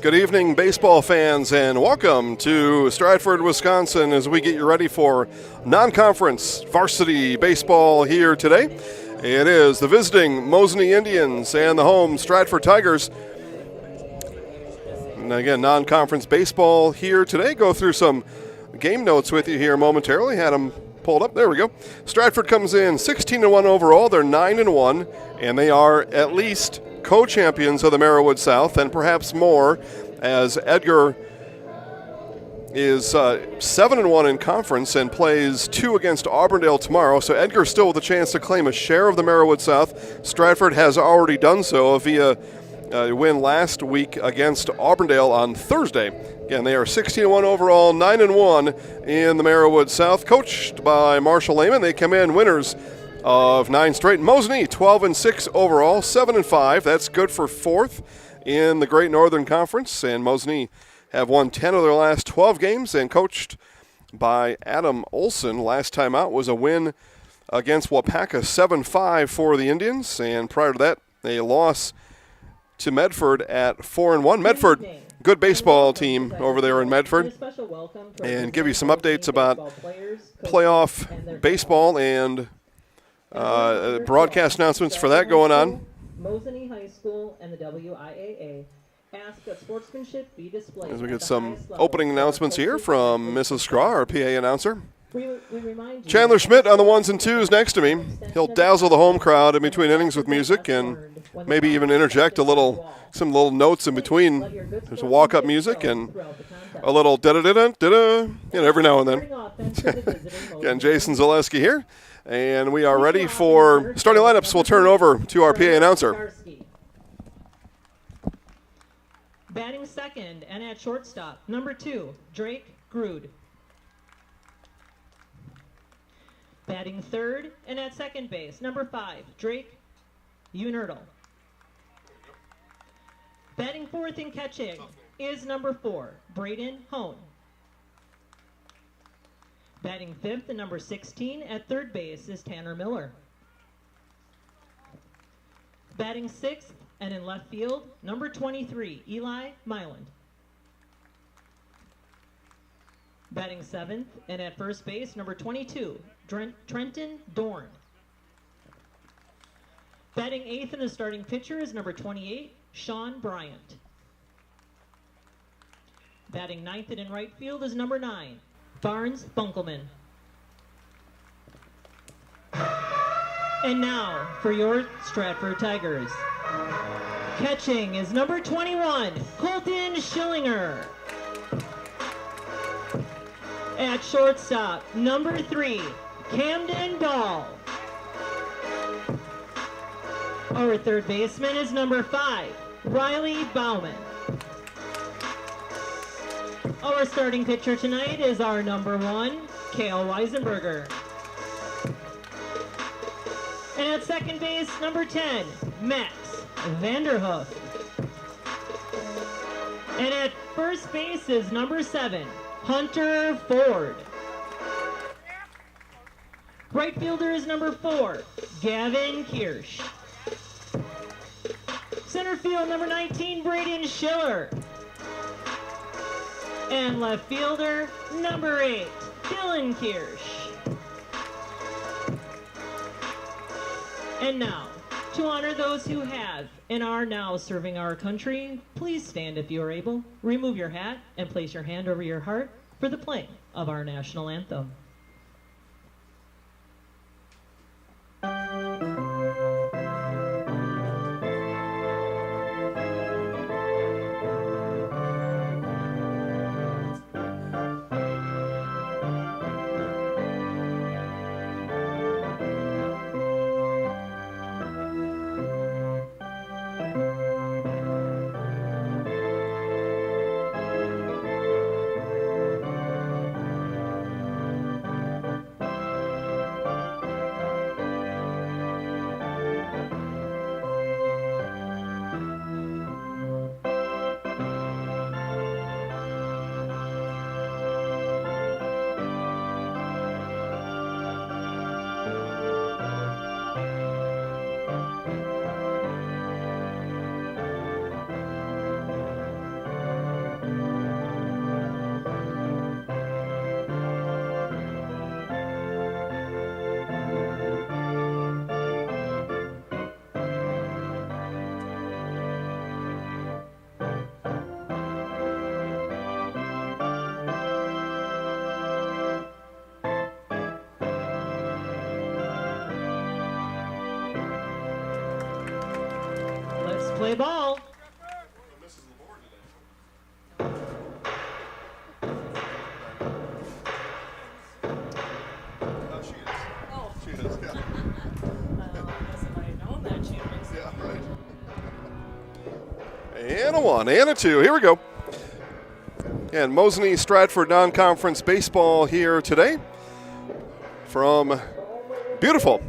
Good evening, baseball fans, and welcome to Stratford, Wisconsin, as we get you ready for non-conference varsity baseball here today. It is the visiting Mosinee Indians and the home Stratford Tigers. And again, non-conference baseball here today. Go through some game notes with you here momentarily. Had them pulled up. There we go. Stratford comes in 16-1 overall. They're 9-1, and they are at least co-champions of the Merriwood South, and perhaps more, as Edgar is 7-1 in conference and plays 2 against Auburndale tomorrow. So Edgar still with a chance to claim a share of the Merriwood South. Stratford has already done so via a win last week against Auburndale on Thursday. Again, they are 16-1 overall, 9-1 in the Merriwood South, coached by Marshall Lehman. They come in winners of 9 straight. Mosinee 12-6 overall, 7-5. That's good for 4th in the Great Northern Conference. And Mosinee have won 10 of their last 12 games, and coached by Adam Olson. Last time out was a win against Wapaka, 7-5 for the Indians. And prior to that, a loss to Medford at 4-1. Medford, good baseball team over there in Medford. And give you some updates about playoff baseball and broadcast announcements for that going on. Mosinee High School and the WIAA ask that sportsmanship be displayed. As we get some opening announcements here from Mrs. Scraw, our PA announcer. Chandler Schmidt on the 1s and 2s next to me. He'll dazzle the home crowd in between innings with music and maybe even interject some little notes in between. There's a walk-up music and a little da-da-da-da-da, every now and then. Again, Jason Zaleski here. And we are ready for starting lineups. We'll turn it over to our PA announcer. Batting second and at shortstop, number 2, Drake Grude. Batting third and at second base, number 5, Drake Unertle. Batting fourth and catching is number 4, Braden Hone. Batting fifth and number 16 at third base is Tanner Miller. Batting sixth and in left field, number 23, Eli Myland. Batting seventh and at first base, number 22, Trenton Dorn. Batting eighth and the starting pitcher is number 28, Sean Bryant. Batting ninth and in right field is number 9, Barnes Bunkelman. And now for your Stratford Tigers. Catching is number 21, Colton Schillinger. At shortstop, number 3, Camden Dahl. Our third baseman is number 5, Riley Bauman. Our starting pitcher tonight is our number 1, Kale Weisenberger. And at second base, number 10, Max Vanderhoff. And at first base is number 7, Hunter Ford. Right fielder is number 4, Gavin Kirsch. Center field, number 19, Braden Schiller. And left fielder, number 8, Dylan Kirsch. And now, to honor those who have and are now serving our country, please stand if you are able, remove your hat, and place your hand over your heart for the playing of our national anthem. play ball. She is, yeah. I guess if I had known that, she would have been Yeah, right. And a 1, and a 2. Here we go. And Mosinee Stratford non-conference baseball here today from beautiful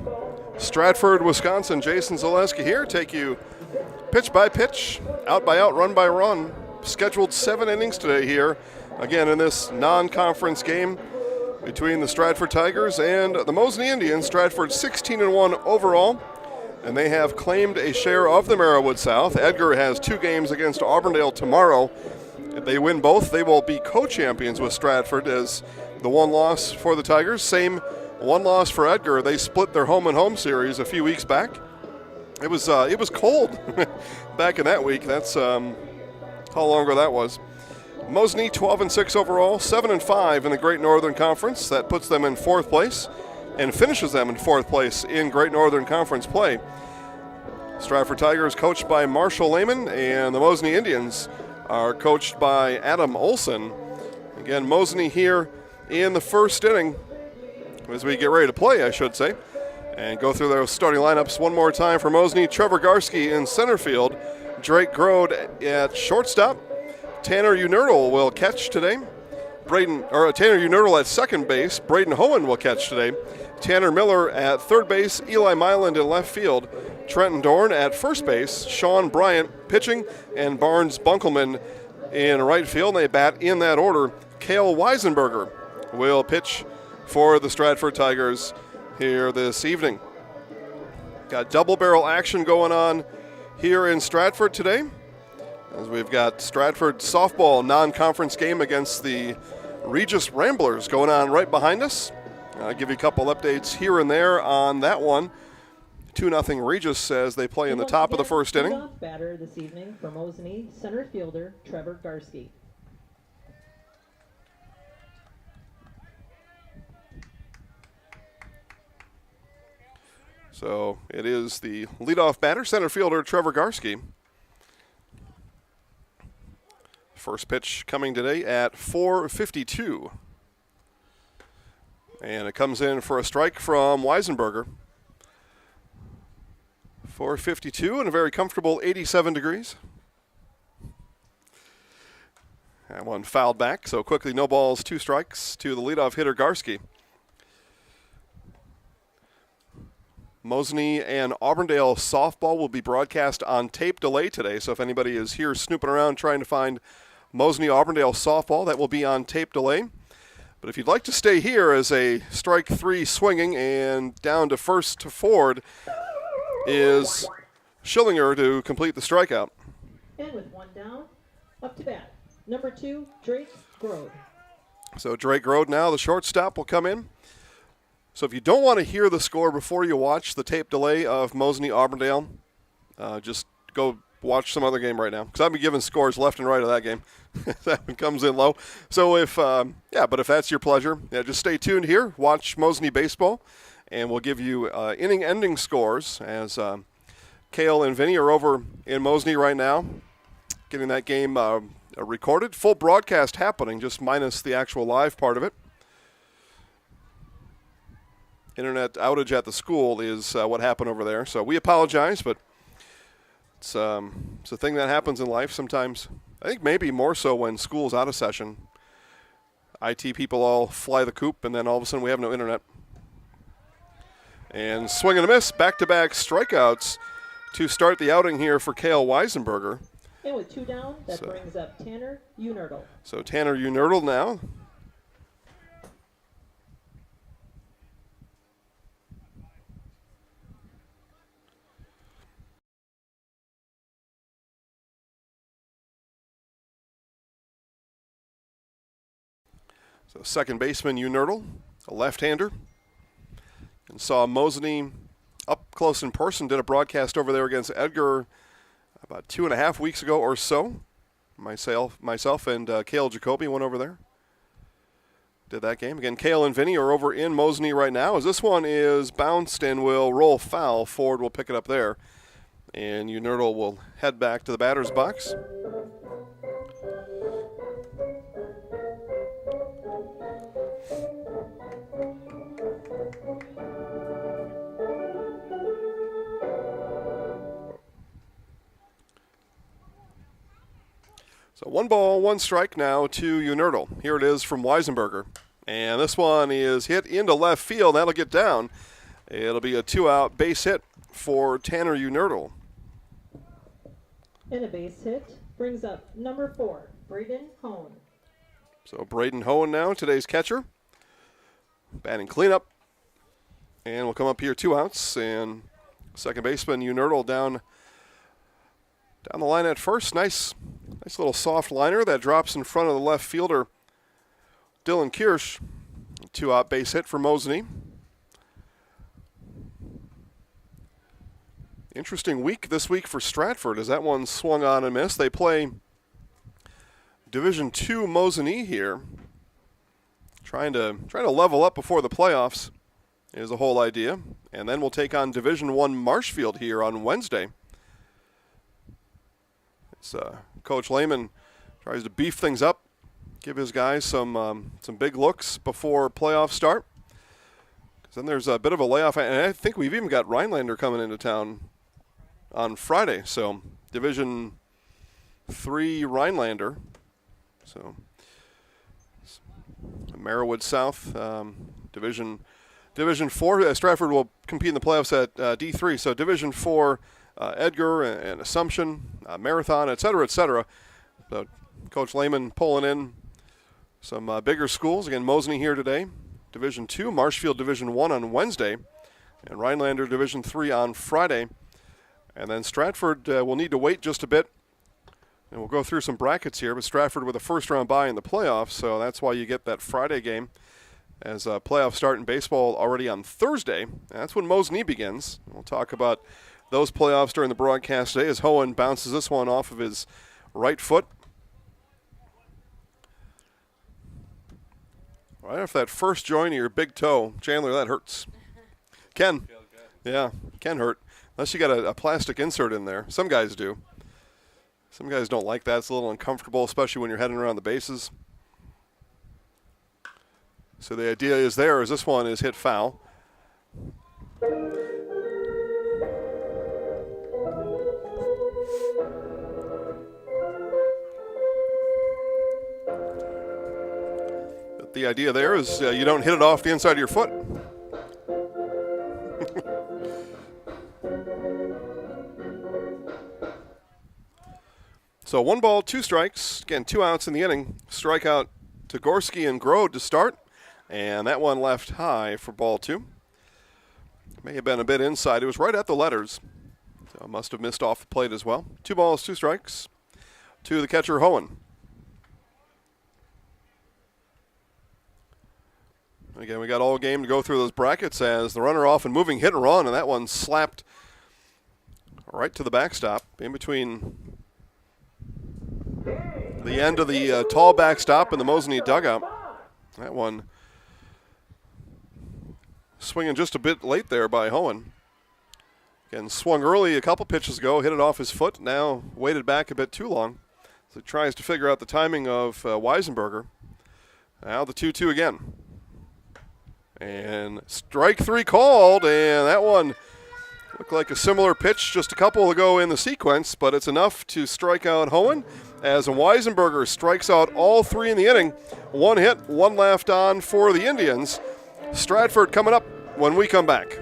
Stratford, Wisconsin. Jason Zaleski here. Take you pitch by pitch, out by out, run by run. Scheduled 7 innings today here. Again, in this non-conference game between the Stratford Tigers and the Mosinee Indians. Stratford 16-1 overall, and they have claimed a share of the Merriwood South. Edgar has 2 games against Auburndale tomorrow. If they win both, they will be co-champions with Stratford as the 1 loss for the Tigers. Same 1 loss for Edgar. They split their home-and-home series a few weeks back. It was cold back in that week. That's how long ago that was. Mosinee 12-6 overall, 7-5 in the Great Northern Conference. That puts them in 4th place and finishes them in 4th place in Great Northern Conference play. Stratford Tigers coached by Marshall Lehman, and the Mosinee Indians are coached by Adam Olson. Again, Mosinee here in the 1st inning as we get ready to play, I should say, and go through those starting lineups one more time for Mosinee. Trevor Garski in center field, Drake Grode at shortstop, Tanner Unertle will catch today. Tanner Unertle at second base. Braden Hohen will catch today. Tanner Miller at third base. Eli Myland in left field. Trenton Dorn at first base. Sean Bryant pitching, and Barnes Bunkelman in right field. They bat in that order. Kale Weisenberger will pitch for the Stratford Tigers here this evening. Got double barrel action going on here in Stratford today, as we've got Stratford softball non-conference game against the Regis Ramblers going on right behind us. I'll give you a couple updates here and there on that one. 2-0 Regis as they play in the top of the 1st inning. Batter this evening for Mosinee, center fielder Trevor Garski. So it is the leadoff batter, center fielder Trevor Garski. First pitch coming today at 4:52. And it comes in for a strike from Weisenberger. 4:52 and a very comfortable 87 degrees. That one fouled back, so quickly no balls, 2 strikes to the leadoff hitter Garski. Mosinee and Auburndale softball will be broadcast on tape delay today, so if anybody is here snooping around trying to find Mosinee Auburndale softball, that will be on tape delay. But if you'd like to stay here as a strike 3 swinging, and down to first to Ford is Schillinger to complete the strikeout. And with 1 down, up to bat, number 2, Drake Grode. So Drake Grode now, the shortstop, will come in. So if you don't want to hear the score before you watch the tape delay of Mosinee Auburndale, just go watch some other game right now, because I've been giving scores left and right of that game. That one comes in low. So if that's your pleasure, just stay tuned here, watch Mosinee baseball, and we'll give you inning-ending scores as Kale and Vinny are over in Mosinee right now, getting that game recorded. Full broadcast happening, just minus the actual live part of it. Internet outage at the school is what happened over there. So we apologize, but it's a thing that happens in life sometimes. I think maybe more so when school's out of session. IT people all fly the coop, and then all of a sudden we have no internet. And swing and a miss, back-to-back strikeouts to start the outing here for Kale Weisenberger. And with 2 down, that brings up Tanner Unertle. So Tanner Unertle now. So second baseman Unertle, a left-hander. And saw Mosinee up close in person, did a broadcast over there against Edgar about 2.5 weeks ago or so. Myself and Cale Jacoby went over there. Did that game. Again, Kale and Vinny are over in Mosinee right now, as this one is bounced and will roll foul. Ford will pick it up there. And Unerdal will head back to the batter's box. So 1 ball, 1 strike now to Unerdal. Here it is from Weisenberger. And this one is hit into left field. That'll get down. It'll be a 2-out base hit for Tanner Unerdal. And a base hit brings up number 4, Braden Hone. So Braden Hone now, today's catcher. Batting cleanup. And we'll come up here 2 outs. And second baseman Unerdal down the line at first. Nice little soft liner that drops in front of the left fielder, Dylan Kirsch. 2-out base hit for Mosinee. Interesting week this week for Stratford as that one swung on and missed. They play Division II Mosinee here. Trying to level up before the playoffs is the whole idea. And then we'll take on Division I Marshfield here on Wednesday. It's, Coach Lehman tries to beef things up, give his guys some big looks before playoffs start. Because then there's a bit of a layoff, and I think we've even got Rhinelander coming into town on Friday. So Division III Rhinelander. So Merriwood South, Division 4. Stratford will compete in the playoffs at D3. So Division 4. Edgar and Assumption, Marathon, et cetera, et cetera. So Coach Lehman pulling in some bigger schools. Again, Mosinee here today. Division II, Marshfield Division 1 on Wednesday, and Rhinelander Division 3 on Friday. And then Stratford will need to wait just a bit. And we'll go through some brackets here, but Stratford with a first-round bye in the playoffs, so that's why you get that Friday game as playoffs start in baseball already on Thursday. And that's when Mosinee begins. We'll talk about those playoffs during the broadcast today as Hohen bounces this one off of his right foot. Right off that first joint of your big toe. Chandler, that hurts. Ken. Yeah, can hurt. Unless you got a plastic insert in there. Some guys do. Some guys don't like that. It's a little uncomfortable, especially when you're heading around the bases. So the idea is this one is hit foul. The idea there is you don't hit it off the inside of your foot. So 1 ball, 2 strikes. Again, 2 outs in the inning. Strikeout to Gorski and Grode to start. And that one left high for ball 2. May have been a bit inside. It was right at the letters. So must have missed off the plate as well. 2 balls, 2 strikes to the catcher, Hohen. Again, we got all game to go through those brackets as the runner off and moving hit and run, and that one slapped right to the backstop in between the end of the tall backstop and the Mosinee dugout. That one swinging just a bit late there by Hohen. Again, swung early a couple pitches ago, hit it off his foot, now waited back a bit too long. So he tries to figure out the timing of Weisenberger. Now the 2-2 again. And strike 3 called, and that one looked like a similar pitch just a couple ago in the sequence, but it's enough to strike out Hohen as Weisenberger strikes out all 3 in the inning. 1 hit, 1 left on for the Indians. Stratford coming up when we come back.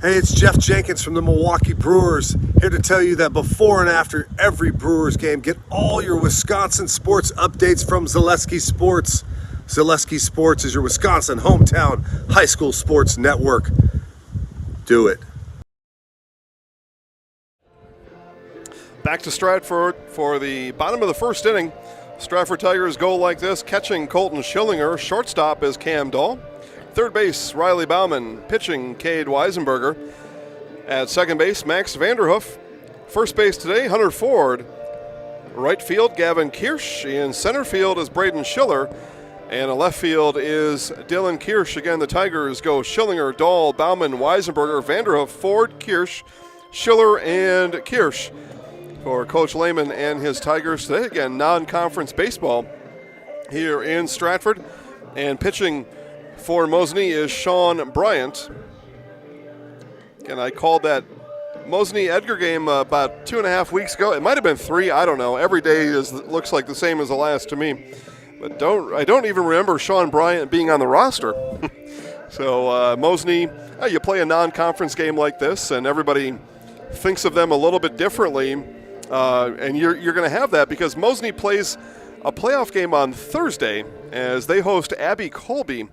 Hey, it's Jeff Jenkins from the Milwaukee Brewers, here to tell you that before and after every Brewers game, get all your Wisconsin sports updates from Zaleski Sports. Zaleski Sports is your Wisconsin hometown high school sports network. Do it. Back to Stratford for the bottom of the first inning. Stratford Tigers go like this. Catching Colton Schillinger. Shortstop is Cam Dahl. Third base, Riley Bauman. Pitching, Kale Weisenberger. At second base, Max Vanderhoff. First base today, Hunter Ford. Right field, Gavin Kirsch. In center field is Braden Schiller. And in left field is Dylan Kirsch. Again, the Tigers go Schillinger, Dahl, Bauman, Weisenberger, Vanderhoff, Ford, Kirsch, Schiller, and Kirsch for Coach Lehman and his Tigers today. Again, non-conference baseball here in Stratford. And pitching for Mosinee is Sean Bryant. And I called that Mosinee Edgar game about 2.5 weeks ago. It might have been 3. I don't know. Every day looks like the same as the last to me. But I don't even remember Sean Bryant being on the roster. So Mosinee, you play a non-conference game like this, and everybody thinks of them a little bit differently. And you're going to have that because Mosinee plays a playoff game on Thursday as they host Abbey Colby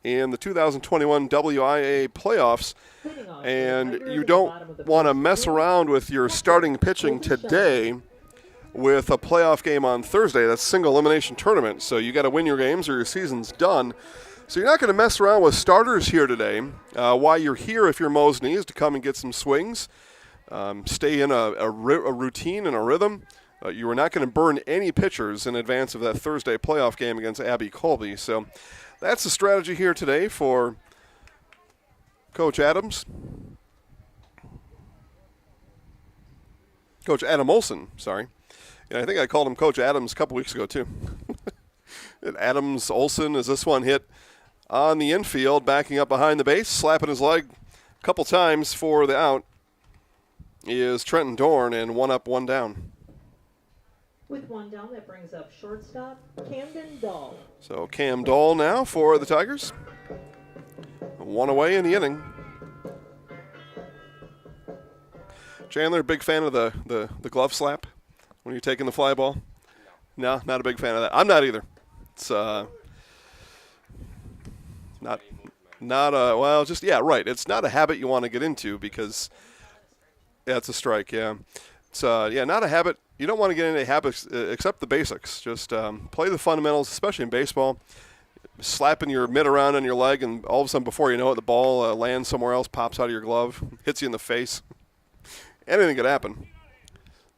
in the 2021 WIAA playoffs. And you don't want to mess around with your starting pitching today with a playoff game on Thursday. That's single elimination tournament. So you got to win your games or your season's done. So you're not going to mess around with starters here today. Why you're here if you're Mosinee is to come and get some swings, stay in a routine and a rhythm. You are not going to burn any pitchers in advance of that Thursday playoff game against Abbey Colby. So that's the strategy here today for Coach Adams. Coach Adam Olson, sorry. And I think I called him Coach Adams a couple weeks ago, too. Adams, Olson, as this one hit on the infield, backing up behind the base, slapping his leg a couple times for the out, is Trenton Dorn, and 1 up, 1 down. With 1 down, that brings up shortstop Camden Dahl. So Cam Dahl now for the Tigers. 1 away in the inning. Chandler, big fan of the glove slap when you're taking the fly ball? No, not a big fan of that. I'm not either. It's not a, well, just, yeah, right. It's not a habit you want to get into because, yeah, it's a strike, yeah. It's, not a habit. You don't want to get into habits except the basics. Just play the fundamentals, especially in baseball. Slapping your mitt around on your leg, and all of a sudden, before you know it, the ball lands somewhere else, pops out of your glove, hits you in the face. Anything could happen.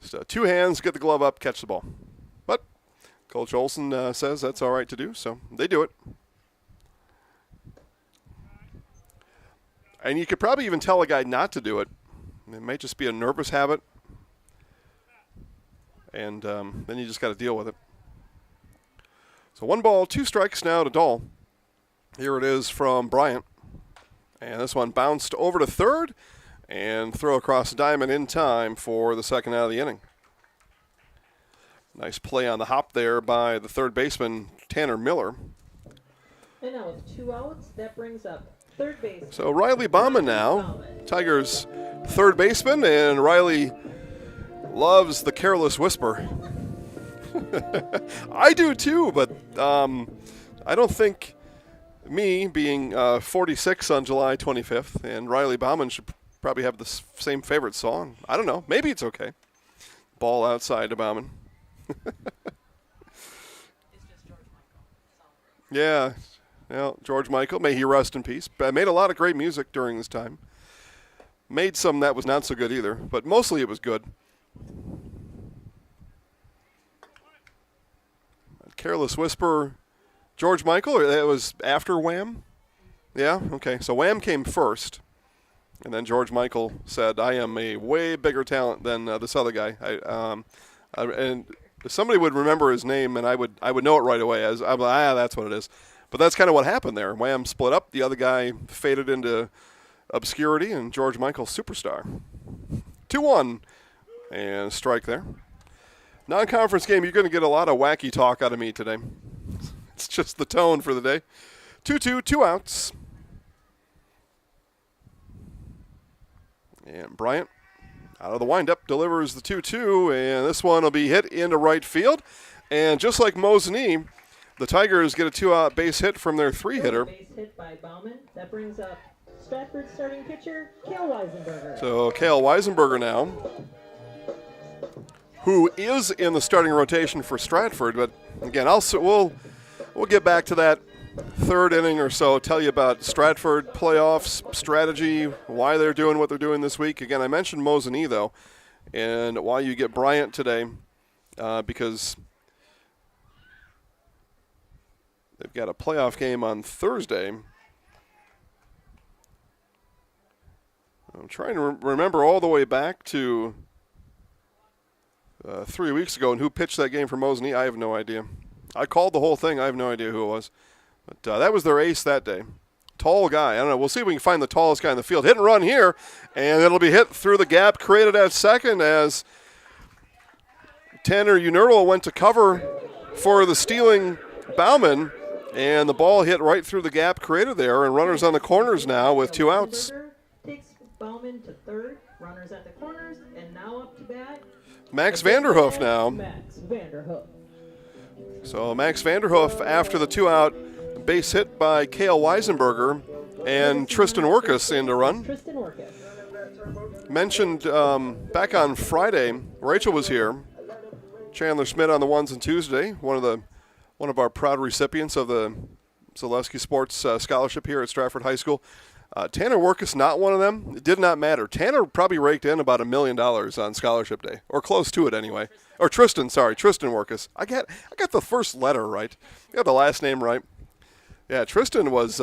Just 2 hands, get the glove up, catch the ball. But Coach Olson says that's all right to do, so they do it. And you could probably even tell a guy not to do it. It may just be a nervous habit, and then you just got to deal with it. So 1 ball, 2 strikes now to Dahl. Here it is from Bryant. And this one bounced over to third and throw across the diamond in time for the second out of the inning. Nice play on the hop there by the third baseman, Tanner Miller. And now with 2 outs, that brings up third base. So Riley Bauman now, Tigers' third baseman, and Riley loves the careless whisper. I do too, but I don't think me being 46 on July 25th and Riley Bauman should probably have the same favorite song. I don't know. Maybe it's okay. Ball outside to Bauman. Yeah. Well, George Michael, may he rest in peace. Made a lot of great music during this time. Made some that was not so good either, but mostly it was good. Careless Whisper, George Michael, or that was after Wham? Yeah, okay. So Wham came first, and then George Michael said, I am a way bigger talent than this other guy. And if somebody would remember his name, and I would know it right away. I'm like, that's what it is. But that's kind of what happened there. Wham split up. The other guy faded into obscurity, and George Michael, superstar. 2-1, and strike there. Non-conference game, you're going to get a lot of wacky talk out of me today. It's just the tone for the day. 2-2, 2 outs. And Bryant, out of the windup, delivers the 2-2, and this one will be hit into right field. And just like Mosinee, the Tigers get a 2-out base hit from their 3-hitter. Base hit by Bauman. That brings up Stratford starting pitcher, Kale Weisenberger. So Kale Weisenberger now who is in the starting rotation for Stratford. But again, we'll get back to that third inning or so, tell you about Stratford playoffs, strategy, why they're doing what they're doing this week. Again, I mentioned Mosinee, though, and why you get Bryant today, because they've got a playoff game on Thursday. I'm trying to remember all the way back to 3 weeks ago and who pitched that game for Mosinee. I have no idea. I called the whole thing. I have no idea who it was. But that was their ace that day. Tall guy. I don't know. We'll see if we can find the tallest guy in the field. Hit and run here, and it'll be hit through the gap created at second as Tanner Unerl went to cover for the stealing Bauman, and the ball hit right through the gap created there, and runners on the corners now with 2 outs. Takes Bauman to third, runners at the corners, and now up to bat. Max Vanderhoff now. Max Vanderhoff. So Max Vanderhoff after the 2-out base hit by Kale Weisenberger and Tristan Orkus in to run. Tristan Orkus. Mentioned back on Friday, Rachel was here. Chandler Schmidt on the 1s and 2s today, one of our proud recipients of the Zaleski Sports Scholarship here at Stratford High School. Tanner Orkus, not one of them. It did not matter. Tanner probably raked in about $1 million on scholarship day, or close to it anyway. Or Tristan Orkus. I got the first letter right. I got the last name right. Yeah, Tristan was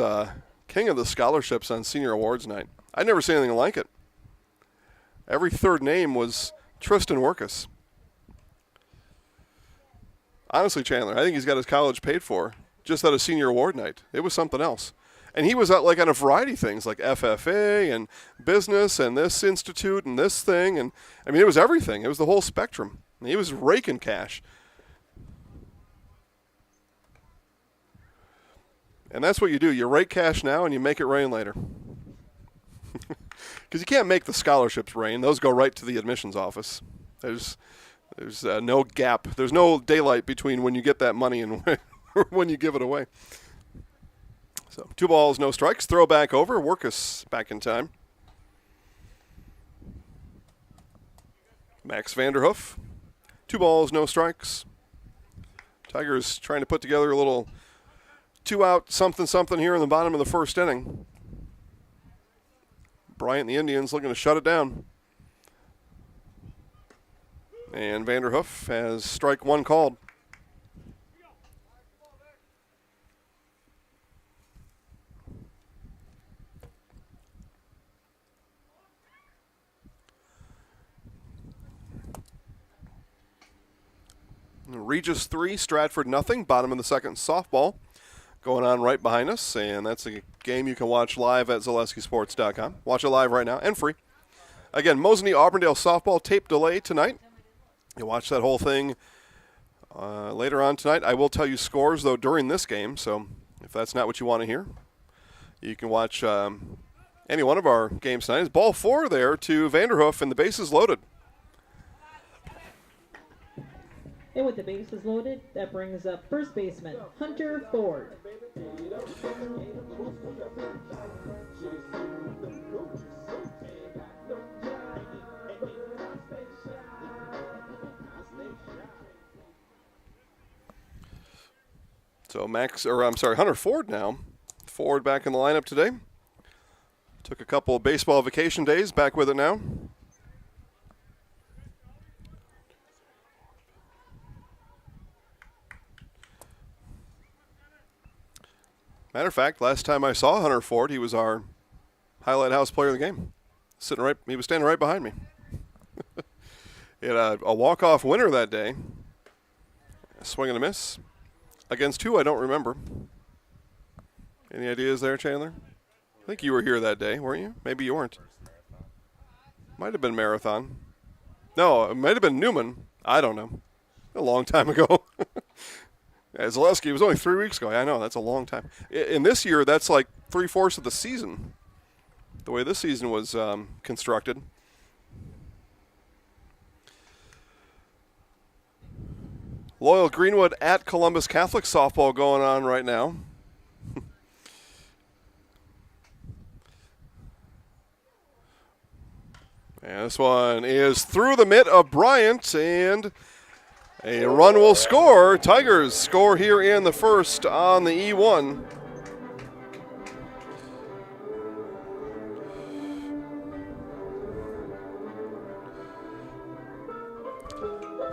king of the scholarships on senior awards night. I'd never seen anything like it. Every third name was Tristan Orkus. Honestly, Chandler, I think he's got his college paid for just at a senior award night. It was something else. And he was like on a variety of things like FFA and business and this institute and this thing. And I mean, it was everything. It was the whole spectrum. And he was raking cash. And that's what you do. You rake cash now and you make it rain later. Because you can't make the scholarships rain. Those go right to the admissions office. There's no gap. There's no daylight between when you get that money and when you give it away. So 2 balls, no strikes. Throw back over. Workus back in time. Max Vanderhoof. 2 balls, no strikes. Tigers trying to put together a little 2-out something here in the bottom of the first inning. Bryant and the Indians looking to shut it down. And Vanderhoof has strike 1 called. Regis 3, Stratford nothing. Bottom of the second, softball going on right behind us, and that's a game you can watch live at ZaleskiSports.com. Watch it live right now and free. Again, Mosinee Auburndale softball tape delay tonight. You'll watch that whole thing later on tonight. I will tell you scores, though, during this game, so if that's not what you want to hear, you can watch any one of our games tonight. It's ball 4 there to Vanderhoof, and the bases loaded. And with the bases loaded, that brings up first baseman Hunter Ford. So Hunter Ford now. Ford back in the lineup today. Took a couple of baseball vacation days, back with it now. Matter of fact, last time I saw Hunter Ford, he was our highlight house player of the game. He was standing right behind me. He had a walk-off winner that day. A swing and a miss. Against who, I don't remember. Any ideas there, Chandler? I think you were here that day, weren't you? Maybe you weren't. Might have been Marathon. No, it might have been Newman. I don't know. A long time ago. Zaleski, it was only 3 weeks ago. I know, that's a long time. In this year, that's like 3/4 of the season, the way this season was constructed. Loyal Greenwood at Columbus Catholic softball going on right now. And this one is through the mitt of Bryant, and a run will score. Tigers score here in the first on the E1.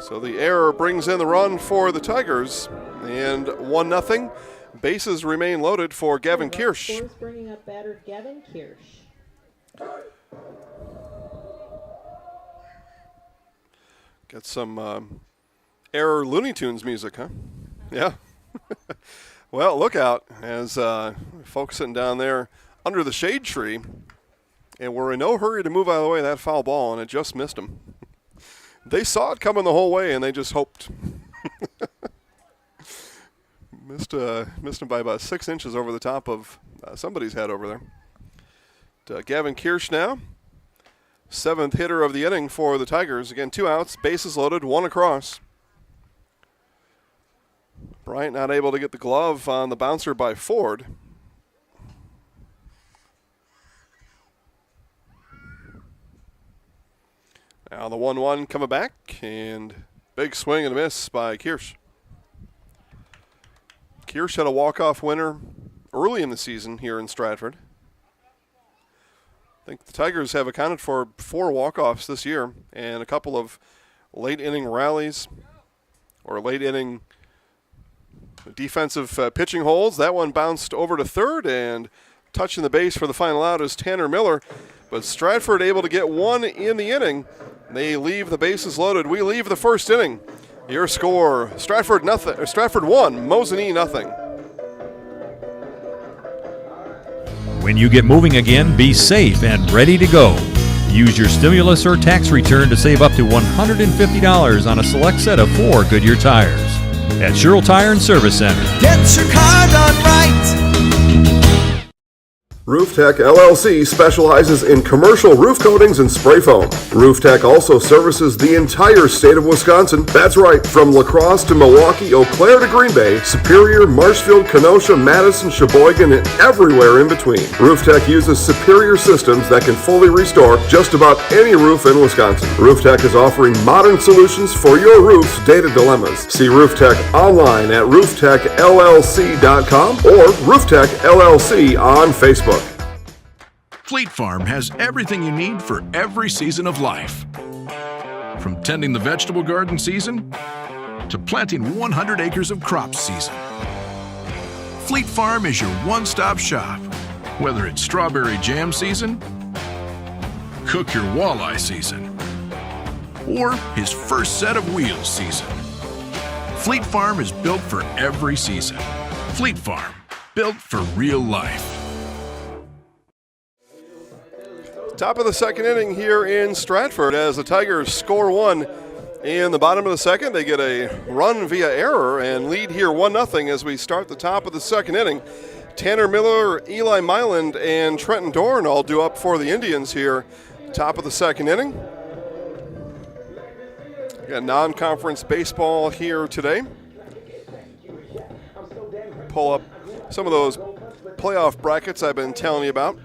So the error brings in the run for the Tigers, and 1-0. Bases remain loaded for Gavin Kirsch. Bringing up batter Gavin Kirsch. Got some error Looney Tunes music, huh? Yeah. Well, look out as folks sitting down there under the shade tree, and we're in no hurry to move out of the way of that foul ball, and it just missed them. They saw it coming the whole way, and they just hoped. Missed him by about 6 inches over the top of somebody's head over there. Gavin Kirsch now, 7th hitter of the inning for the Tigers. Again, 2 outs, bases loaded, 1 across. Bryant not able to get the glove on the bouncer by Ford. Now the 1-1 coming back, and big swing and a miss by Kirsch. Kirsch had a walk-off winner early in the season here in Stratford. I think the Tigers have accounted for 4 walk-offs this year and a couple of late-inning rallies or late-inning defensive pitching holds. That one bounced over to third, and touching the base for the final out is Tanner Miller. But Stratford able to get 1 in the inning. They leave the bases loaded. We leave the first inning. Your score, Stratford 1, Mosinee 0. When you get moving again, be safe and ready to go. Use your stimulus or tax return to save up to $150 on a select set of 4 Goodyear tires. At Sherrill Tire and Service Center. Get your car done right. Roof Tech LLC specializes in commercial roof coatings and spray foam. Roof Tech also services the entire state of Wisconsin. That's right, from La Crosse to Milwaukee, Eau Claire to Green Bay, Superior, Marshfield, Kenosha, Madison, Sheboygan, and everywhere in between. Roof Tech uses superior systems that can fully restore just about any roof in Wisconsin. Roof Tech is offering modern solutions for your roof's data dilemmas. See Roof Tech online at rooftechllc.com or Roof Tech LLC on Facebook. Fleet Farm has everything you need for every season of life. From tending the vegetable garden season to planting 100 acres of crops season. Fleet Farm is your one-stop shop. Whether it's strawberry jam season, cook your walleye season, or his first set of wheels season. Fleet Farm is built for every season. Fleet Farm, built for real life. Top of the second inning here in Stratford as the Tigers score 1 in the bottom of the second. They get a run via error and lead here 1-0 as we start the top of the second inning. Tanner Miller, Eli Myland, and Trenton Dorn all due up for the Indians here. Top of the second inning. Got non-conference baseball here today. Pull up some of those playoff brackets I've been telling you about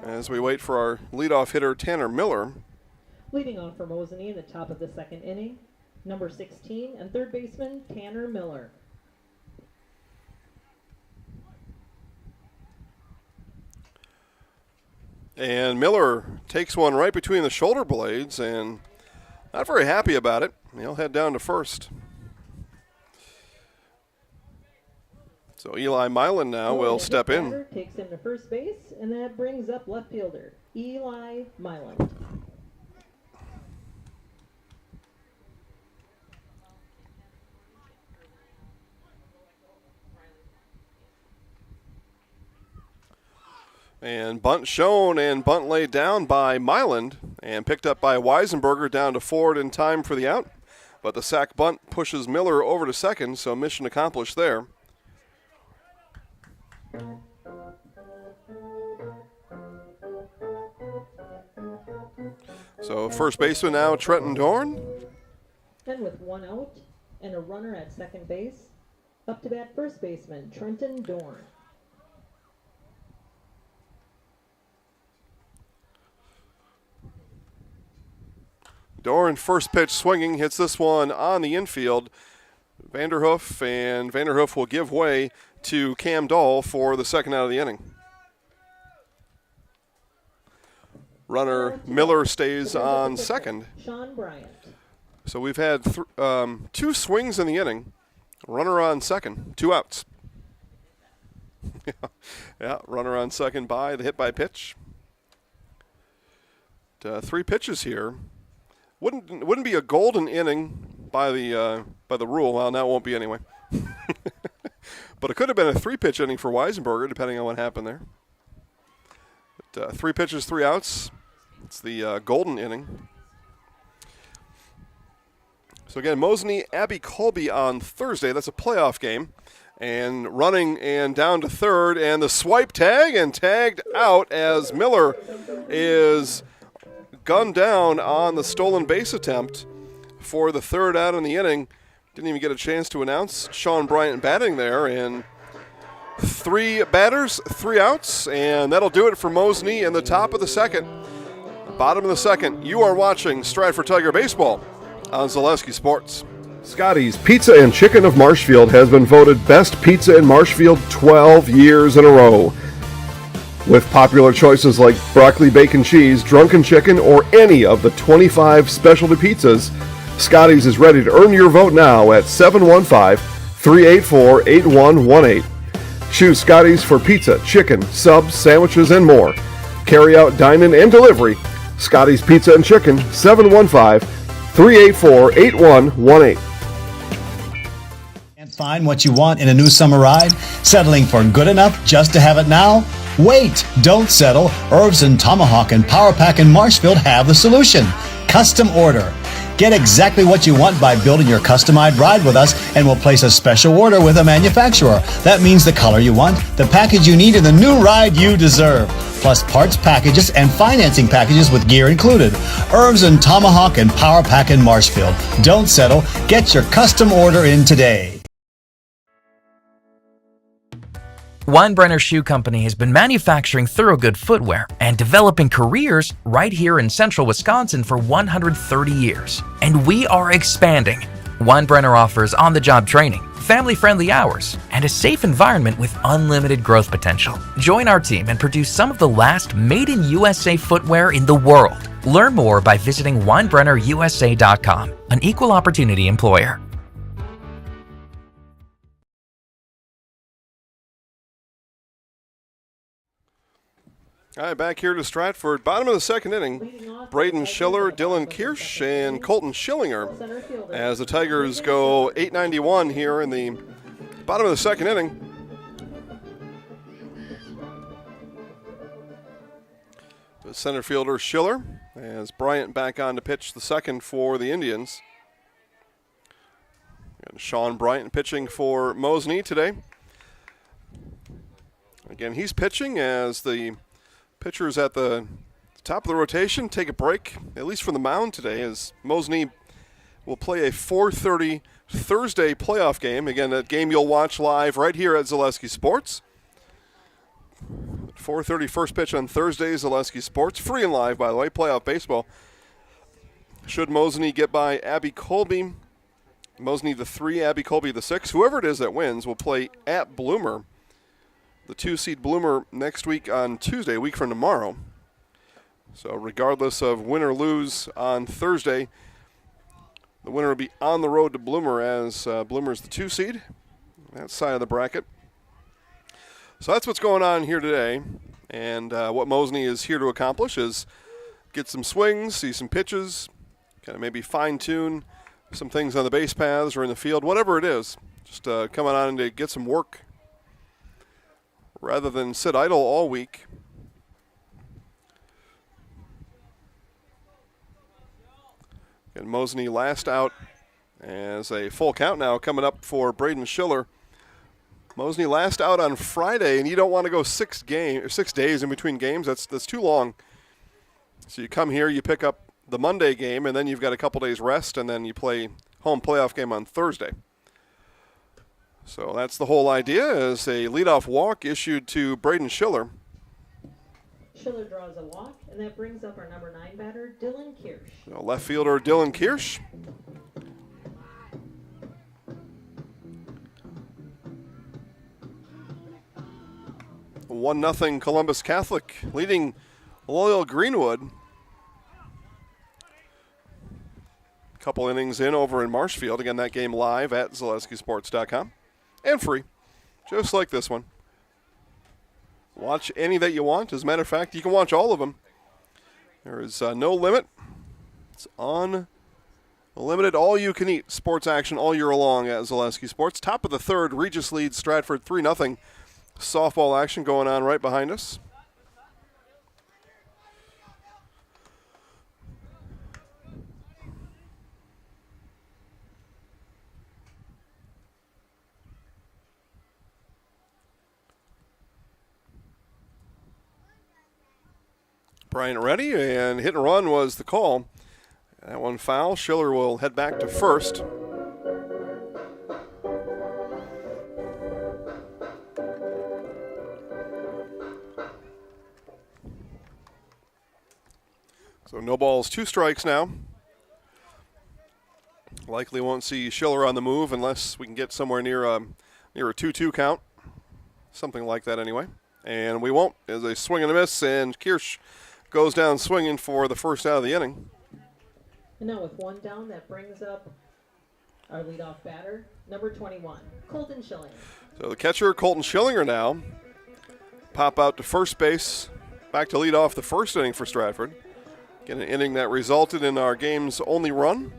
as we wait for our leadoff hitter, Tanner Miller. Leading off for Mosinee in the top of the second inning, number 16 and third baseman, Tanner Miller. And Miller takes one right between the shoulder blades and not very happy about it. He'll head down to first. So Eli Myland now will step in. Takes him to first base, and that brings up left fielder, Eli Myland. And bunt shown and bunt laid down by Myland and picked up by Weisenberger down to Ford in time for the out. But the sac bunt pushes Miller over to second, so mission accomplished there. So first baseman now, Trenton Dorn. And with 1 out and a runner at second base, up to bat first baseman, Trenton Dorn. Doran, first pitch swinging, hits this one on the infield. Vanderhoff, and Vanderhoff will give way to Cam Dahl for the second out of the inning. Runner Miller stays on second. Sean Bryant. So we've had 2 swings in the inning. Runner on second, 2 outs. Yeah, runner on second by the hit by pitch. 3 pitches here. Wouldn't be a golden inning by the rule. Well, now it won't be anyway. But it could have been a 3-pitch inning for Weisenberger, depending on what happened there. But, 3 pitches, 3 outs. It's the golden inning. So again, Mosinee, Abbey Colby on Thursday. That's a playoff game. And running and down to third, and the swipe tag, and tagged out as Miller is gunned down on the stolen base attempt for the third out in the inning. Didn't even get a chance to announce Sean Bryant batting there, and 3 batters, 3 outs, and that'll do it for Mosinee in the top of the second. Bottom of the second, you are watching Stratford Tiger Baseball on Zaleski Sports. Scotty's Pizza and Chicken of Marshfield has been voted Best Pizza in Marshfield 12 years in a row. With popular choices like broccoli, bacon, cheese, drunken chicken, or any of the 25 specialty pizzas, Scotty's is ready to earn your vote now at 715-384-8118. Choose Scotty's for pizza, chicken, subs, sandwiches, and more. Carry out, dine-in, and delivery. Scotty's Pizza and Chicken, 715-384-8118. Can't find what you want in a new summer ride? Settling for good enough just to have it now? Wait, don't settle. Herbs and Tomahawk and Power Pack in Marshfield have the solution. Custom order. Get exactly what you want by building your customized ride with us, and we'll place a special order with a manufacturer. That means the color you want, the package you need, and the new ride you deserve. Plus parts packages and financing packages with gear included. Herbs and Tomahawk and Power Pack in Marshfield. Don't settle. Get your custom order in today. Weinbrenner Shoe Company has been manufacturing Thorogood footwear and developing careers right here in central Wisconsin for 130 years. And we are expanding. Weinbrenner offers on-the-job training, family-friendly hours, and a safe environment with unlimited growth potential. Join our team and produce some of the last made-in-USA footwear in the world. Learn more by visiting WeinbrennerUSA.com, an equal opportunity employer. All right, back here to Stratford. Bottom of the second inning, Braden Schiller, Dylan Kirsch, and Colton Schillinger as the Tigers go 8:91 here in the bottom of the second inning. The center fielder Schiller as Bryant back on to pitch the second for the Indians. And Sean Bryant pitching for Mosinee today. Again, he's pitching as the pitchers at the top of the rotation take a break, at least from the mound today, as Mosinee will play a 4:30 Thursday playoff game. Again, that game you'll watch live right here at Zaleski Sports. 4:30 first pitch on Thursday, Zaleski Sports. Free and live, by the way, playoff baseball. Should Mosinee get by Abbey Colby, Mosinee the 3, Abbey Colby the 6, whoever it is that wins will play at Bloomer, the 2-seed Bloomer, next week on Tuesday, a week from tomorrow. So regardless of win or lose on Thursday, the winner will be on the road to Bloomer as Bloomer's the 2-seed, that side of the bracket. So that's what's going on here today. And what Mosinee is here to accomplish is get some swings, see some pitches, kind of maybe fine-tune some things on the base paths or in the field, whatever it is. Just coming on to get some work rather than sit idle all week. And Mosinee last out as a full count now coming up for Braden Schiller. Mosinee last out on Friday, and you don't want to go 6 days in between games. That's too long. So you come here, you pick up the Monday game, and then you've got a couple days rest, and then you play home playoff game on Thursday. So that's the whole idea, is a leadoff walk issued to Braden Schiller. Schiller draws a walk, and that brings up our number 9 batter, Dylan Kirsch. Left fielder Dylan Kirsch. One nothing Columbus Catholic leading Loyal Greenwood. Couple innings in over in Marshfield. Again, that game live at ZaleskiSports.com and free, just like this one. Watch any that you want. As a matter of fact, you can watch all of them. There is no limit. It's unlimited, all-you-can-eat sports action all year long at Zaleski Sports. Top of the third, Regis leads Stratford 3-0. Softball action going on right behind us. Bryant ready, and hit and run was the call. That one foul. Schiller will head back to first. So no balls, 2 strikes now. Likely won't see Schiller on the move unless we can get somewhere near a 2-2 count. Something like that anyway. And we won't, as a swing and a miss, and Kirsch goes down swinging for the first out of the inning. And now with 1 down, that brings up our leadoff batter, number 21, Colton Schillinger. So the catcher, Colton Schillinger, now pop out to first base, back to lead off the first inning for Stratford. Again, an inning that resulted in our game's only run.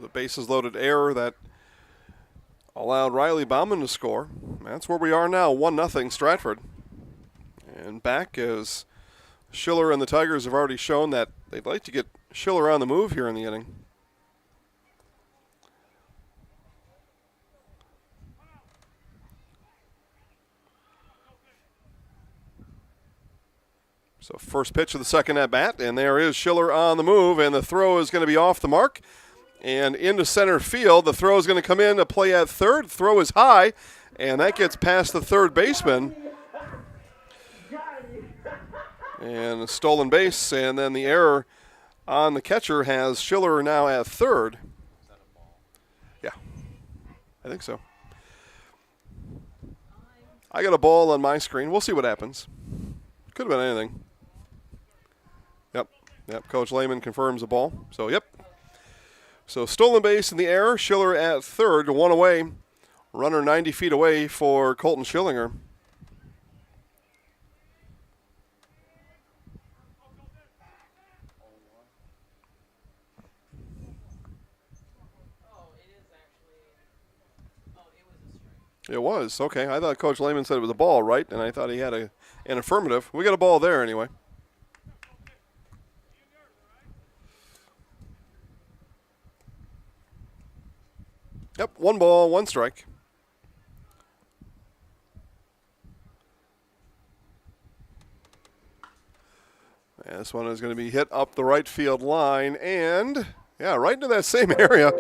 The bases loaded error that allowed Riley Bauman to score. That's where we are now, 1-0 Stratford. And back as Schiller and the Tigers have already shown that they'd like to get Schiller on the move here in the inning. So first pitch of the second at bat, and there is Schiller on the move, and the throw is going to be off the mark and into center field. The throw is going to come in to play at third. Throw is high, and that gets past the third baseman. And a stolen base, and then the error on the catcher has Schiller now at third. Yeah, I think so. I got a ball on my screen. We'll see what happens. Could have been anything. Yep, Coach Lehman confirms a ball. So, yep. So, stolen base in the error. Schiller at third, 1 away. Runner 90 feet away for Colton Schillinger. It was. Okay, I thought Coach Lehman said it was a ball, right? And I thought he had an affirmative. We got a ball there anyway. Yep, 1 ball, 1 strike. And this one is going to be hit up the right field line and, yeah, right into that same area.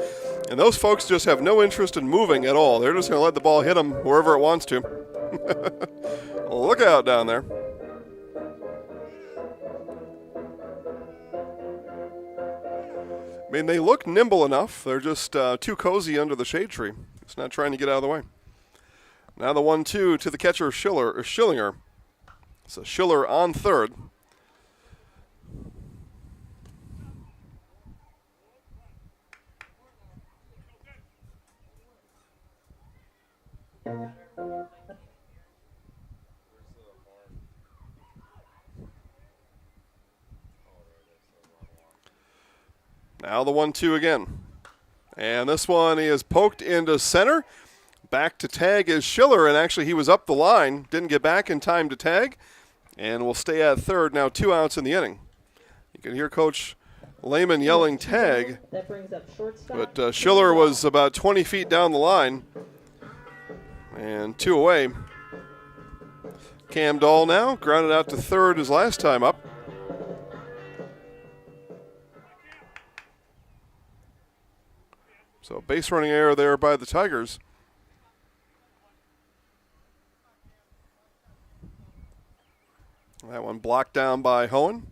And those folks just have no interest in moving at all. They're just going to let the ball hit them wherever it wants to. Look out down there. I mean, they look nimble enough. They're just too cozy under the shade tree. It's not trying to get out of the way. Now the 1-2 to the catcher, Schillinger. So Schiller on third. Now the 1-2 again. And this one is poked into center. Back to tag is Schiller, and actually he was up the line. Didn't get back in time to tag. And will stay at third. Now 2 outs in the inning. You can hear Coach Lehman yelling tag. That brings up shortstop. But Schiller was about 20 feet down the line. And 2 away. Cam Dahl now grounded out to third his last time up. So base running error there by the Tigers. That one blocked down by Hohen.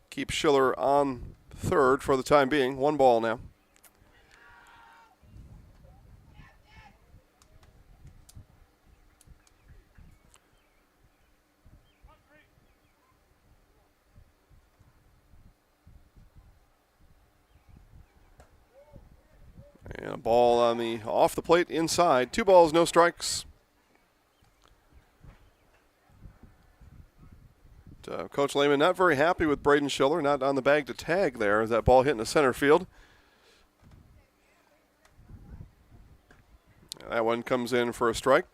Keep Schiller on third for the time being. 1 ball now. And a ball on the off the plate inside. 2 balls, no strikes. Coach Lehman not very happy with Braden Schiller, not on the bag to tag there as that ball hit in the center field. That one comes in for a strike.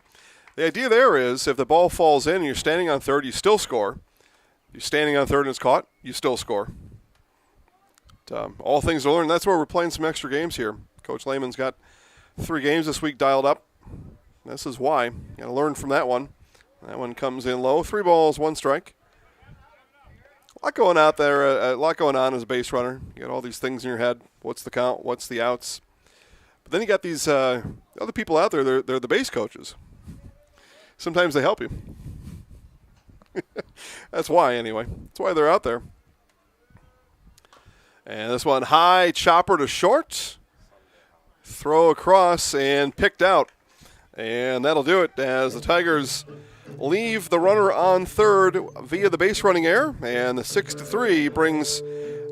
The idea there is if the ball falls in and you're standing on third, you still score. If you're standing on third and it's caught, you still score. All things to learn. That's where we're playing some extra games here. Coach Lehman's got 3 games this week dialed up. This is why. Got to learn from that one. That one comes in low. 3 balls, 1 strike. A lot going out there, a lot going on as a base runner. You got all these things in your head. What's the count? What's the outs? But then you got these other people out there. They're the base coaches. Sometimes they help you. That's why, anyway. That's why they're out there. And this one high, chopper to short. Throw across and picked out. And that'll do it as the Tigers leave the runner on third via the base running error, and the 6-3 brings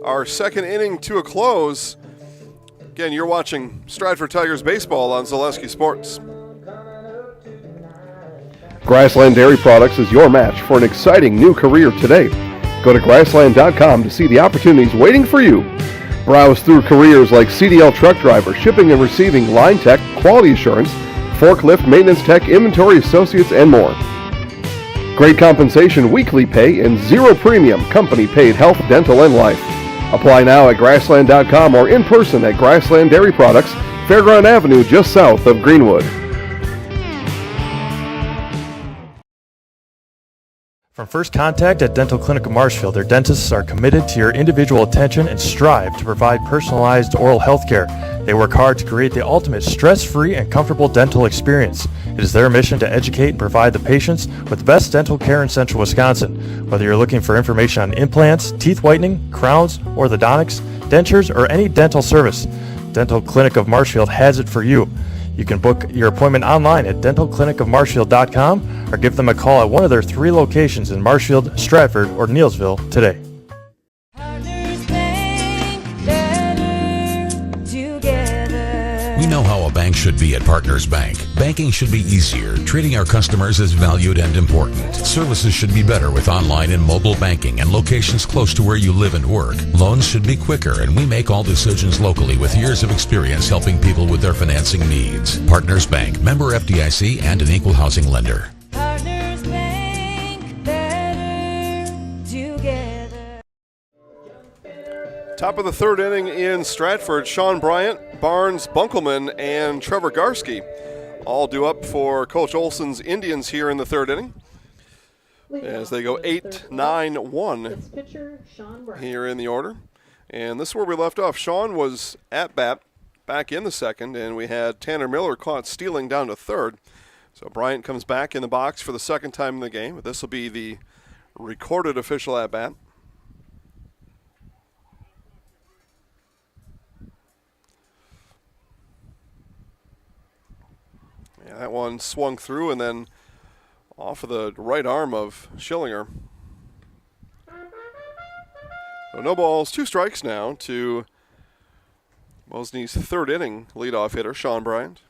our second inning to a close. Again, you're watching Stratford Tigers baseball on Zaleski Sports. Grassland Dairy Products is your match for an exciting new career today. Go to grassland.com to see the opportunities waiting for you. Browse through careers like CDL truck driver, shipping and receiving, line tech, quality assurance, forklift, maintenance tech, inventory associates, and more. Great compensation, weekly pay, and 0 premium company-paid health, dental, and life. Apply now at grassland.com or in person at Grassland Dairy Products, Fairground Avenue, just south of Greenwood. From first contact at Dental Clinic of Marshfield, their dentists are committed to your individual attention and strive to provide personalized oral health care. They work hard to create the ultimate stress-free and comfortable dental experience. It is their mission to educate and provide the patients with the best dental care in central Wisconsin. Whether you're looking for information on implants, teeth whitening, crowns, orthodontics, dentures, or any dental service, Dental Clinic of Marshfield has it for you. You can book your appointment online at dentalclinicofmarshfield.com or give them a call at one of their 3 locations in Marshfield, Stratford, or Neillsville today. We know how a bank should be at Partners Bank. Banking should be easier, treating our customers as valued and important. Services should be better with online and mobile banking and locations close to where you live and work. Loans should be quicker, and we make all decisions locally with years of experience helping people with their financing needs. Partners Bank, member FDIC, and an equal housing lender. Partners Bank, better together. Top of the 3rd inning in Stratford, Sean Bryant, Barnes Bunkelman, and Trevor Garski all due up for Coach Olson's Indians here in the 3rd inning as they go 8-9-1 here in the order. And this is where we left off. Sean was at bat back in the 2nd, and we had Tanner Miller caught stealing down to 3rd. So Bryant comes back in the box for the 2nd time in the game. This will be the recorded official at bat. Yeah, that one swung through and then off of the right arm of Schillinger. So no balls, 2 strikes now to Mosinee's 3rd inning leadoff hitter, Sean Bryant.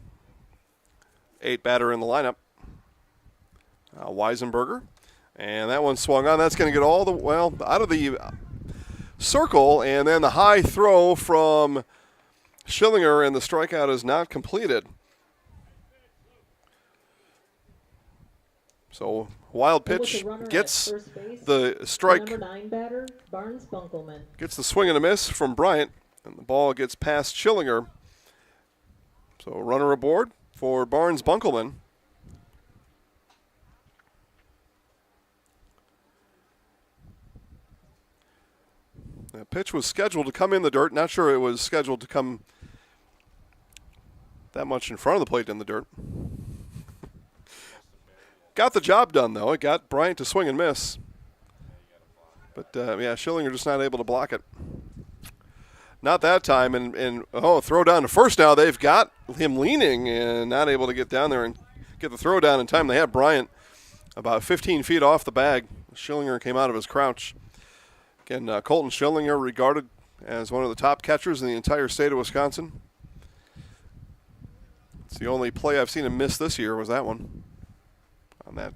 8 batter in the lineup, Weisenberger. And that one swung on. That's going to get all the, out of the circle. And then the high throw from Schillinger, and the strikeout is not completed. So wild pitch gets the strike, number 9 batter, Barnes Bunkelman. Gets the swing and a miss from Bryant, and the ball gets past Schillinger. So runner aboard for Barnes Bunkelman. The pitch was scheduled to come in the dirt. Not sure it was scheduled to come that much in front of the plate in the dirt. Got the job done, though. It got Bryant to swing and miss. But, yeah, Schillinger just not able to block it. Not that time. And throw down to first now. They've got him leaning and not able to get down there and get the throw down in time. They had Bryant about 15 feet off the bag. Schillinger came out of his crouch. Again, Colton Schillinger, regarded as one of the top catchers in the entire state of Wisconsin. It's the only play I've seen him miss this year was that one. On that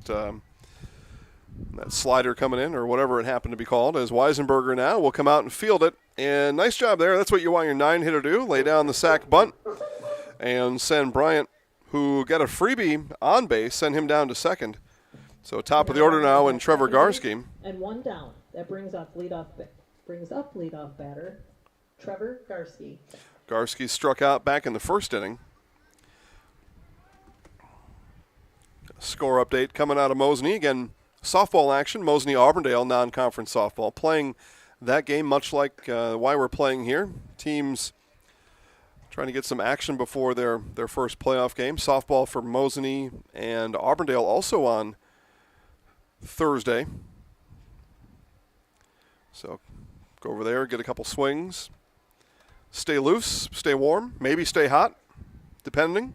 slider coming in, or whatever it happened to be called, as Weisenberger now will come out and field it. And nice job there. That's what you want your 9-hitter to do. Lay down the sack bunt and send Bryant, who got a freebie on base, send him down to second. So top of the order now in Trevor Garski. And one down. That brings up leadoff batter Trevor Garski. Garski struck out back in the first inning. Score update coming out of Mosinee. Again, softball action. Mosinee Auburndale non-conference softball. Playing that game much like why we're playing here. Teams trying to get some action before their first playoff game. Softball for Mosinee and Auburndale also on Thursday. So go over there, get a couple swings. Stay loose, stay warm, maybe stay hot, depending.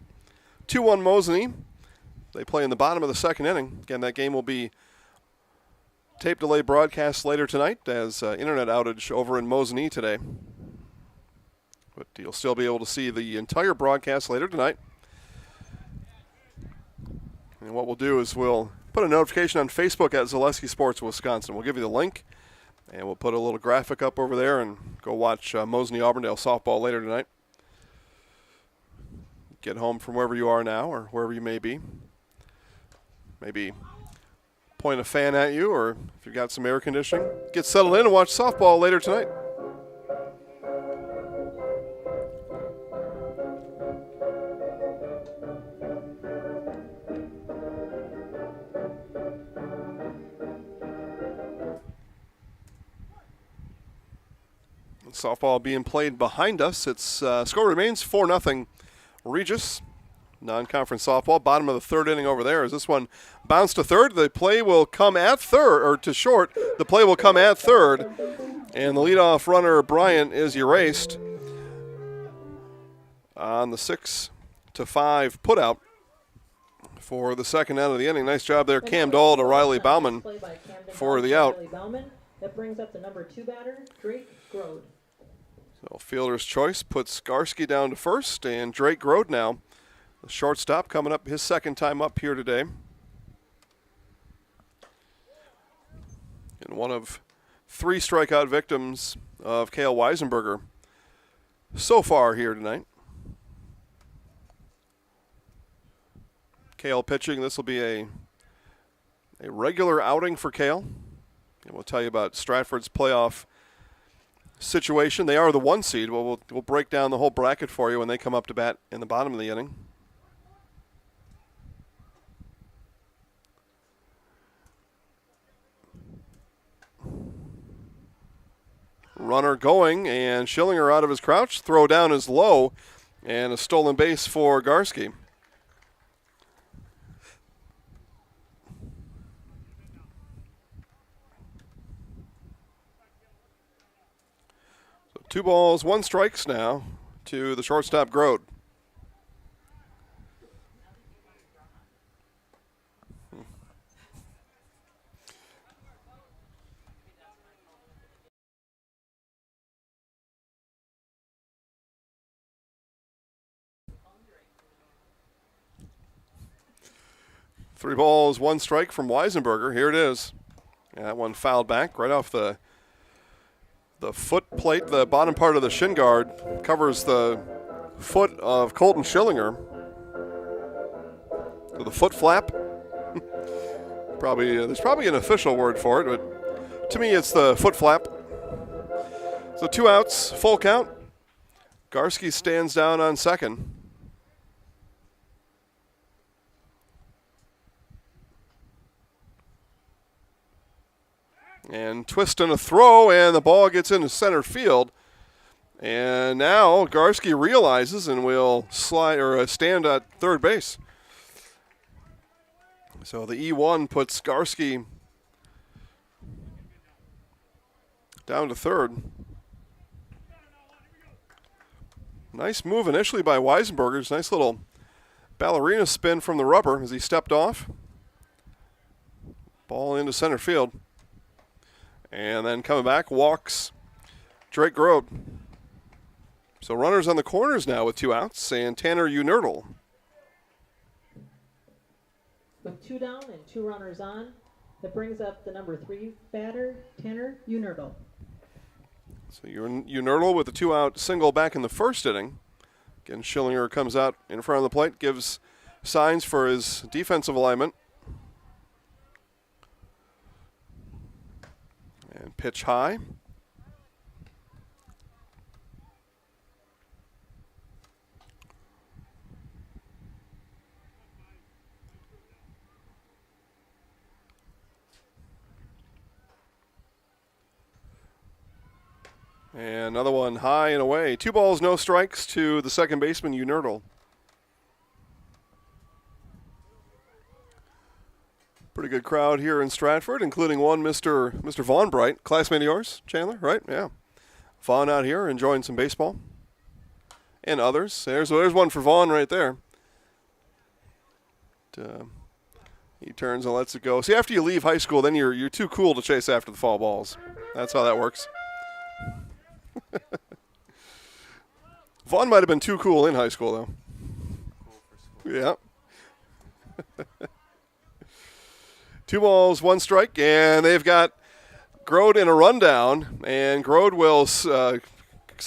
2-1 Mosinee. They play in the bottom of the second inning. Again, that game will be tape delay broadcast later tonight as internet outage over in Mosinee today. But you'll still be able to see the entire broadcast later tonight. And what we'll do is we'll put a notification on Facebook at Zaleski Sports Wisconsin. We'll give you the link, and we'll put a little graphic up over there and go watch Mosinee Auburndale softball later tonight. Get home from wherever you are now or wherever you may be. Maybe point a fan at you, or if you've got some air conditioning, get settled in and watch softball later tonight. Softball being played behind us. Its score remains 4-0 Regis. Non-conference softball, bottom of the third inning over there. As this one bounced to third, the play will come at third, or to short. The play will come at third, and the leadoff runner, Bryant, is erased on the 6-5 putout for the second out of the inning. Nice job there, Cam Dahl to Riley Bauman for the out. That brings up the number 2 batter, Drake Grode. So fielder's choice puts Garski down to first, and Drake Grode now, the shortstop, coming up his second time up here today. And one of 3 strikeout victims of Kale Weisenberger so far here tonight. Kale pitching. This will be a regular outing for Kale. And we'll tell you about Stratford's playoff situation. They are the 1 seed. We'll break down the whole bracket for you when they come up to bat in the bottom of the inning. Runner going, and Schillinger out of his crouch. Throw down is low, and a stolen base for Garski. So 2 balls, 1 strikes now to the shortstop, Grode. Three balls, 1 strike from Weisenberger. Here it is. And that one fouled back right off the foot plate. The bottom part of the shin guard covers the foot of Colton Schillinger. So the foot flap. There's probably an official word for it, but to me it's the foot flap. So 2 outs, full count. Garski stands down on second. And twist and a throw, and the ball gets into center field. And now Garski realizes and will slide or stand at third base. So the E1 puts Garski down to third. Nice move initially by Weisenberger. Nice little ballerina spin from the rubber as he stepped off. Ball into center field. And then coming back, walks Drake Grode. So runners on the corners now with 2 outs, and Tanner Unertle. With 2 down and 2 runners on, that brings up the number 3 batter, Tanner Unertle. So Unertle with a 2-out single back in the first inning. Again, Schillinger comes out in front of the plate, gives signs for his defensive alignment. And pitch high. And another one high and away. 2 balls, no strikes to the second baseman, Unertle. Pretty good crowd here in Stratford, including one Mr. Vaughn Bright, classmate of yours, Chandler, right? Yeah. Vaughn out here enjoying some baseball. And others. There's one for Vaughn right there. He turns and lets it go. See, after you leave high school, then you're too cool to chase after the foul balls. That's how that works. Vaughn might have been too cool in high school, though. Yeah. 2 balls, 1 strike, and they've got Grode in a rundown, and Grode will slide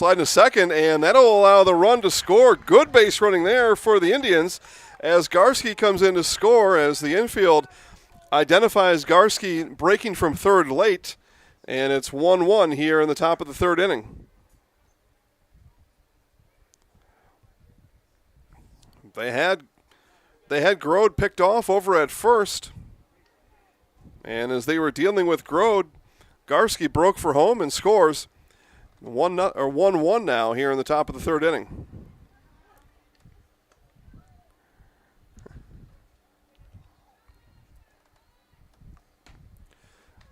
into second, and that'll allow the run to score. Good base running there for the Indians as Garski comes in to score as the infield identifies Garski breaking from third late, and it's 1-1 here in the top of the third inning. They had Grode picked off over at first. And as they were dealing with Grode, Garski broke for home and scores 1-1 now here in the top of the third inning.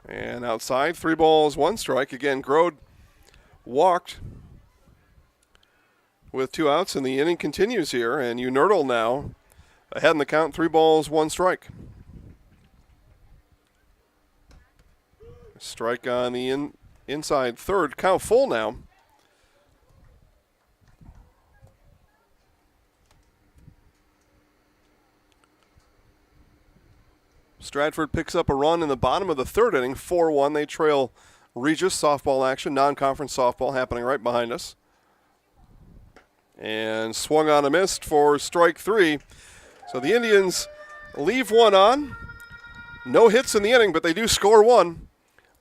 And outside, 3 balls, 1 strike. Again, Grode walked with 2 outs, and the inning continues here. And Unertle now ahead in the count, 3 balls, 1 strike. Strike on the inside third, count full now. Stratford picks up a run in the bottom of the third inning, 4-1. They trail Regis, softball action, non-conference softball happening right behind us. And swung on a missed for strike 3. So the Indians leave one on. No hits in the inning, but they do score 1.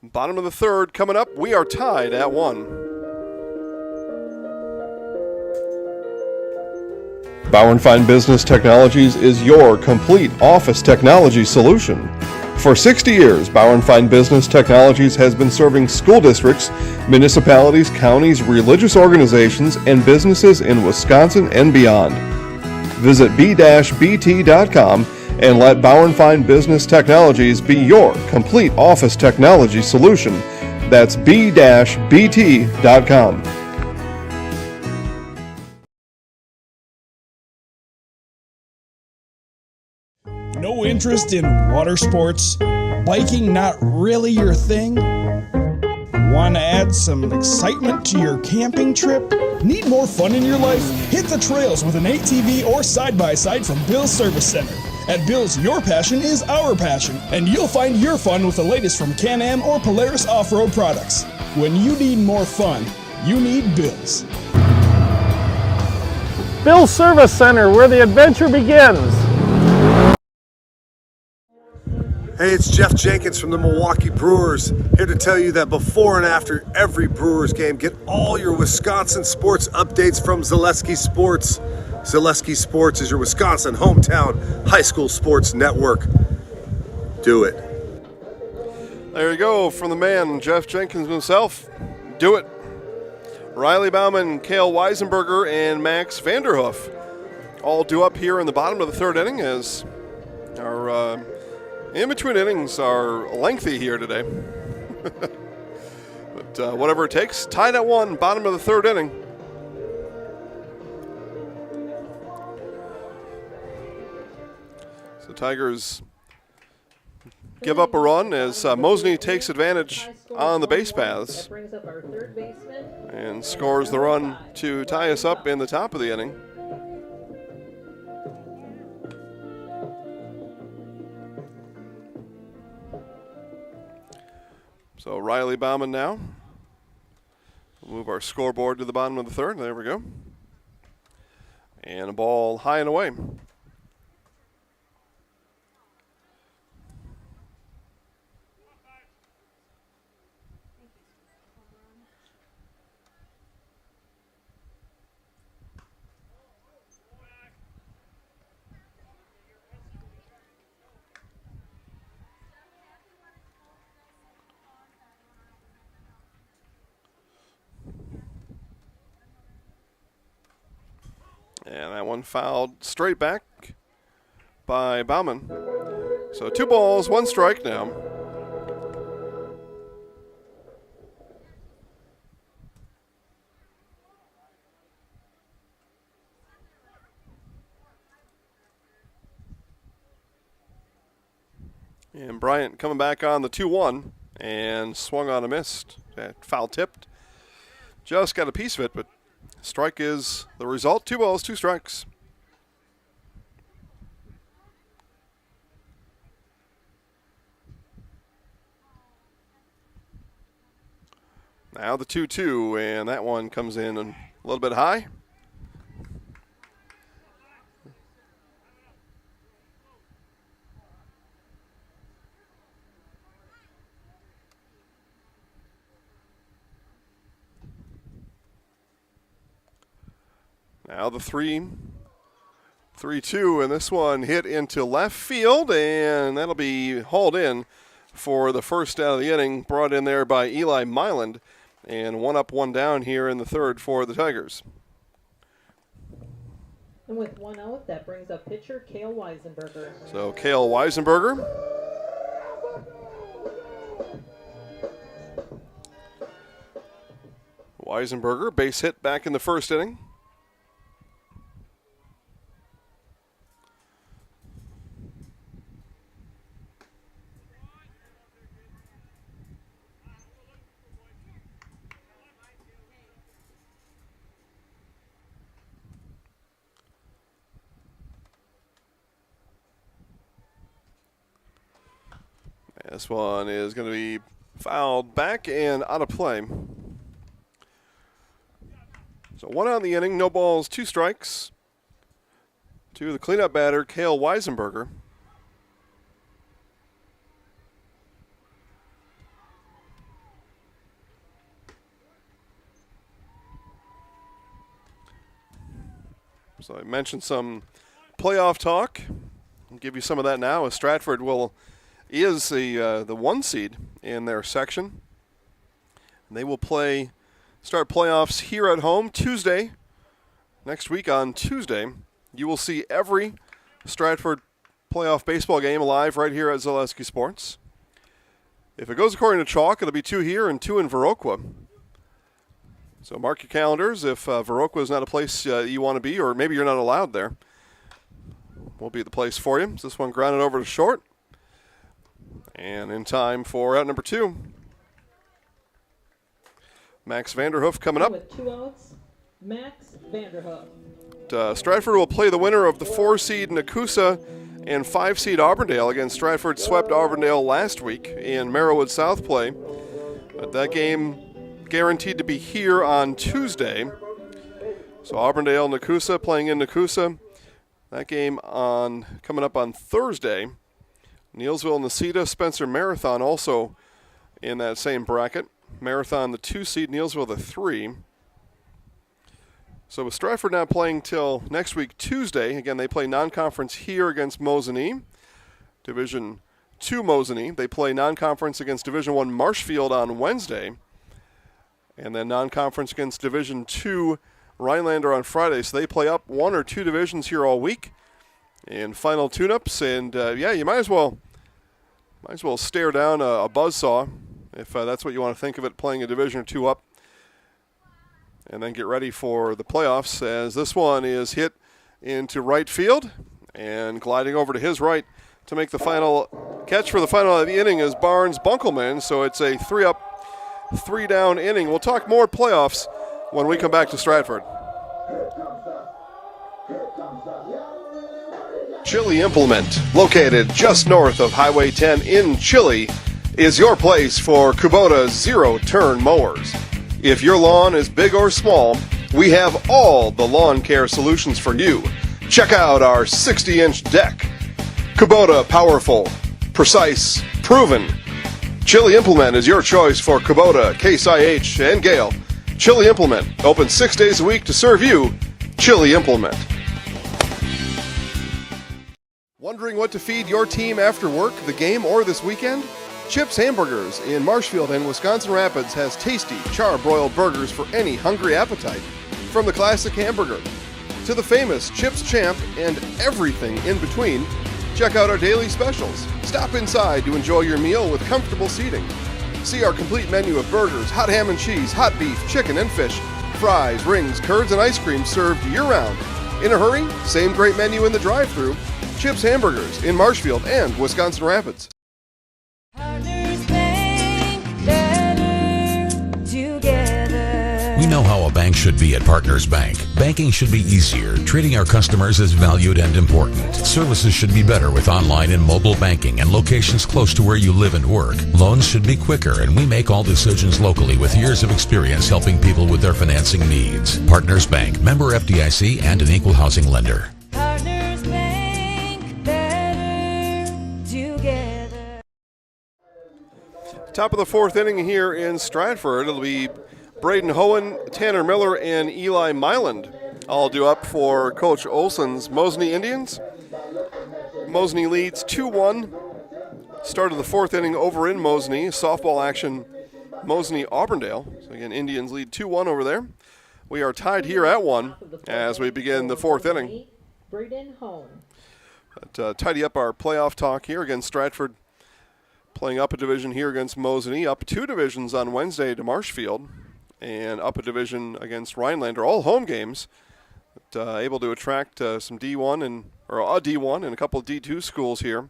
Bottom of the third coming up. We are tied at 1. Bauer & Fine Business Technologies is your complete office technology solution. For 60 years, Bauer & Fine Business Technologies has been serving school districts, municipalities, counties, religious organizations, and businesses in Wisconsin and beyond. Visit b-bt.com and let Bauer & Fine Business Technologies be your complete office technology solution. That's b-bt.com. No interest in water sports? Biking not really your thing? Want to add some excitement to your camping trip? Need more fun in your life? Hit the trails with an ATV or side-by-side from Bill's Service Center. At Bill's, your passion is our passion, and you'll find your fun with the latest from Can-Am or Polaris off-road products. When you need more fun, you need Bill's. Bill's Service Center, where the adventure begins. Hey, it's Jeff Jenkins from the Milwaukee Brewers, here to tell you that before and after every Brewers game, get all your Wisconsin sports updates from Zaleski Sports. Zaleski Sports is your Wisconsin hometown high school sports network. Do it. There you go from the man, Jeff Jenkins himself. Do it. Riley Bauman, Kale Weisenberger, and Max Vanderhoff all due up here in the bottom of the third inning as our in-between innings are lengthy here today. But whatever it takes, tied at 1, bottom of the third inning. So Tigers give up a run as Mosinee takes advantage on the base paths and scores the run to tie us up in the top of the inning. So Riley Bauman now. We'll move our scoreboard to the bottom of the third. There we go. And a ball high and away. And that one fouled straight back by Bauman. So 2 balls, 1 strike now. And Bryant coming back on the 2-1 and swung on a miss. Foul tipped. Just got a piece of it, but strike is the result. 2 balls, 2 strikes. Now the 2-2, and that one comes in a little bit high. Now the 3-2, and this one hit into left field, and that'll be hauled in for the first out of the inning, brought in there by Eli Myland, and 1 up, 1 down here in the third for the Tigers. And with 1 out, that brings up pitcher Kale Weisenberger. So Kale Weisenberger. Weisenberger, base hit back in the first inning. This one is going to be fouled back and out of play. So 1 out in the inning, no balls, 2 strikes to the cleanup batter, Kale Weisenberger. So I mentioned some playoff talk. I'll give you some of that now as Stratford is the 1 seed in their section. And they will start playoffs here at home Tuesday. Next week on Tuesday, you will see every Stratford playoff baseball game live right here at Zaleski Sports. If it goes according to chalk, it'll be 2 here and 2 in Viroqua. So mark your calendars. If Viroqua is not a place you want to be, or maybe you're not allowed there, will be the place for you. So this one grounded over to short. And in time for out number 2. Max Vanderhoff coming up. With 2 outs, Max Vanderhoff. Stratford will play the winner of the 4-seed Nakusa and 5-seed Auburndale. Again, Stratford swept Auburndale last week in Merrillwood South play. But that game guaranteed to be here on Tuesday. So Auburndale, Nakusa playing in Nakusa. That game coming up on Thursday. Neilsville, Nacita, Spencer Marathon also in that same bracket. Marathon the 2-seed, Neilsville the 3. So with Stratford not playing till next week Tuesday, again they play non-conference here against Mosinee, Division 2 Mosinee. They play non-conference against Division 1 Marshfield on Wednesday, and then non-conference against Division 2 Rhinelander on Friday. So they play up 1 or 2 divisions here all week. And final tune-ups, and you might as well stare down a buzzsaw if that's what you want to think of it, playing a division or two up. And then get ready for the playoffs, as this one is hit into right field, and gliding over to his right to make the final catch for the final of the inning is Barnes Bunkelman. So it's a 3-up, 3-down inning. We'll talk more playoffs when we come back to Stratford. Chili Implement, located just north of Highway 10 in Chili, is your place for Kubota zero-turn mowers. If your lawn is big or small, we have all the lawn care solutions for you. Check out our 60-inch deck. Kubota powerful, precise, proven. Chili Implement is your choice for Kubota, Case IH, and Gale. Chili Implement, open 6 days a week to serve you. Chili Implement. Wondering what to feed your team after work, the game, or this weekend? Chips Hamburgers in Marshfield and Wisconsin Rapids has tasty, char-broiled burgers for any hungry appetite. From the classic hamburger to the famous Chips Champ and everything in between, check out our daily specials. Stop inside to enjoy your meal with comfortable seating. See our complete menu of burgers, hot ham and cheese, hot beef, chicken and fish, fries, rings, curds, and ice cream served year-round. In a hurry? Same great menu in the drive-thru. Chips Hamburgers in Marshfield and Wisconsin Rapids. We know how a bank should be at Partners Bank. Banking should be easier, treating our customers as valued and important. Services should be better with online and mobile banking and locations close to where you live and work. Loans should be quicker, and we make all decisions locally with years of experience helping people with their financing needs. Partners Bank, member FDIC, and an equal housing lender. Partners Bank, better together. Top of the fourth inning here in Stratford. It'll be Braden Hohen, Tanner Miller, and Eli Myland all due up for Coach Olson's Mosinee Indians. Mosinee leads 2-1. Start of the fourth inning over in Mosinee. Softball action, Mosinee Auburndale. So again, Indians lead 2-1 over there. We are tied here at 1 as we begin the fourth inning. Braden Hohen. But, tidy up our playoff talk here against Stratford. Playing up a division here against Mosinee. Up 2 divisions on Wednesday to Marshfield. And up a division against Rhinelander, all home games, but, able to attract some D1 or a D1 and a couple of D2 schools here.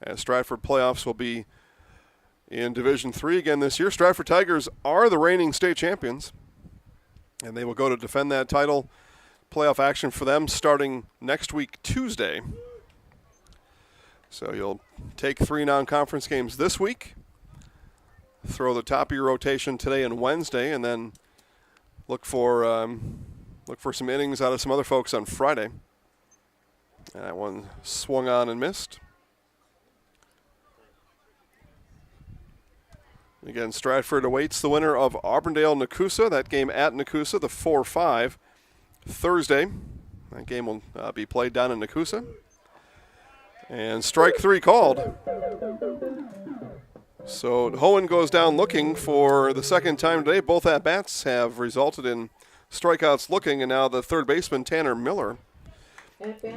As Stratford playoffs will be in Division 3 again this year. Stratford Tigers are the reigning state champions, and they will go to defend that title. Playoff action for them starting next week, Tuesday. So you'll take 3 non-conference games this week. Throw the top of your rotation today and Wednesday, and then look for some innings out of some other folks on Friday. And that one swung on and missed. Again, Stratford awaits the winner of Auburndale-Nakusa. That game at Nakusa, the 4-5 Thursday. That game will be played down in Nakusa. And strike 3 called. So Hohen goes down looking for the second time today. Both at-bats have resulted in strikeouts looking, and now the third baseman, Tanner Miller.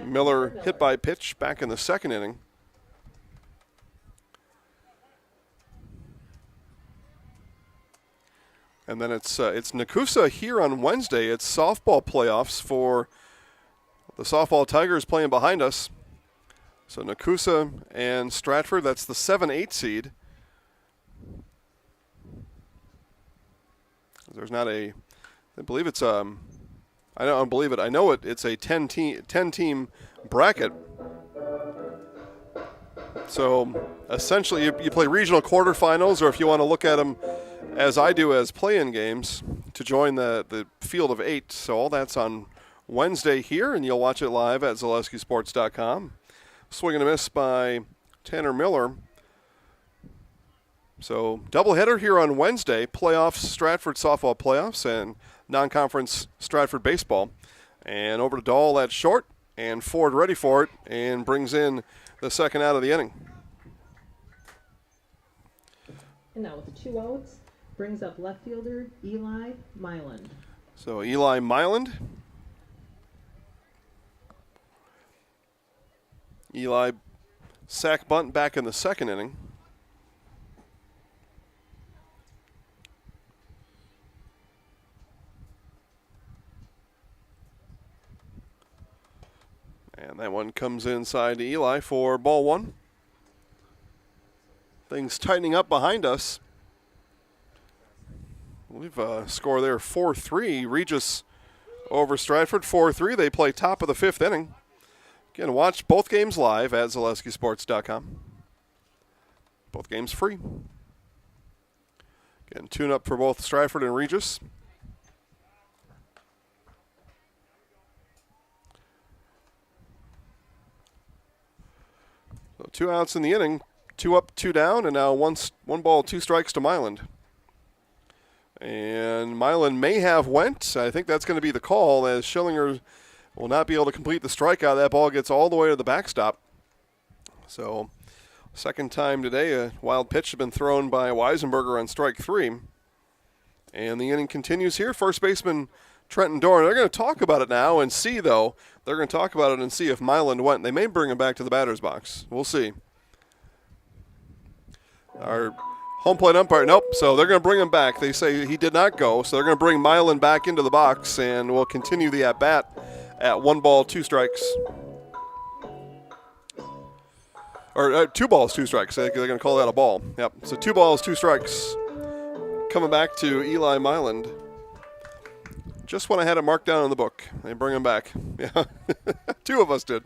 Miller hit by pitch back in the second inning. And then it's Nakusa here on Wednesday. It's softball playoffs for the softball Tigers playing behind us. So Nakusa and Stratford, that's the 7-8 seed. There's not I believe it's I don't believe it. I know it's a 10-team bracket. So essentially, you play regional quarterfinals, or if you want to look at them as I do as play-in games to join the field of 8. So all that's on Wednesday here, and you'll watch it live at ZaleskiSports.com. Swing and a miss by Tanner Miller. So doubleheader here on Wednesday, playoffs, Stratford softball playoffs, and non-conference Stratford baseball. And over to Dahl at short, and Ford ready for it, and brings in the second out of the inning. And now with 2 outs, brings up left fielder Eli Myland. So Eli Myland. Eli sack bunt back in the second inning. And that one comes inside to Eli for ball one. Things tightening up behind us. We've score there 4-3. Regis over Stratford 4-3. They play top of the fifth inning. Again, watch both games live at ZaleskiSports.com. Both games free. Again, tune up for both Stratford and Regis. So 2 outs in the inning, 2 up, 2 down, and now one ball, 2 strikes to Milan. And Milan may have went. I think that's going to be the call, as Schillinger will not be able to complete the strikeout. That ball gets all the way to the backstop. So, second time today, a wild pitch has been thrown by Weisenberger on strike 3. And the inning continues here. First baseman Trenton Dorn. They're going to talk about it now and see, though. They're going to talk about it and see if Milan went. They may bring him back to the batter's box. We'll see. Our home plate umpire, nope. So they're going to bring him back. They say he did not go. So they're going to bring Milan back into the box, and we'll continue the at-bat at 1 ball, 2 strikes. Or 2 balls, 2 strikes. They're going to call that a ball. Yep. So 2 balls, 2 strikes. Coming back to Eli Milan. Just when I had it marked down in the book, they bring him back. Yeah, 2 of us did.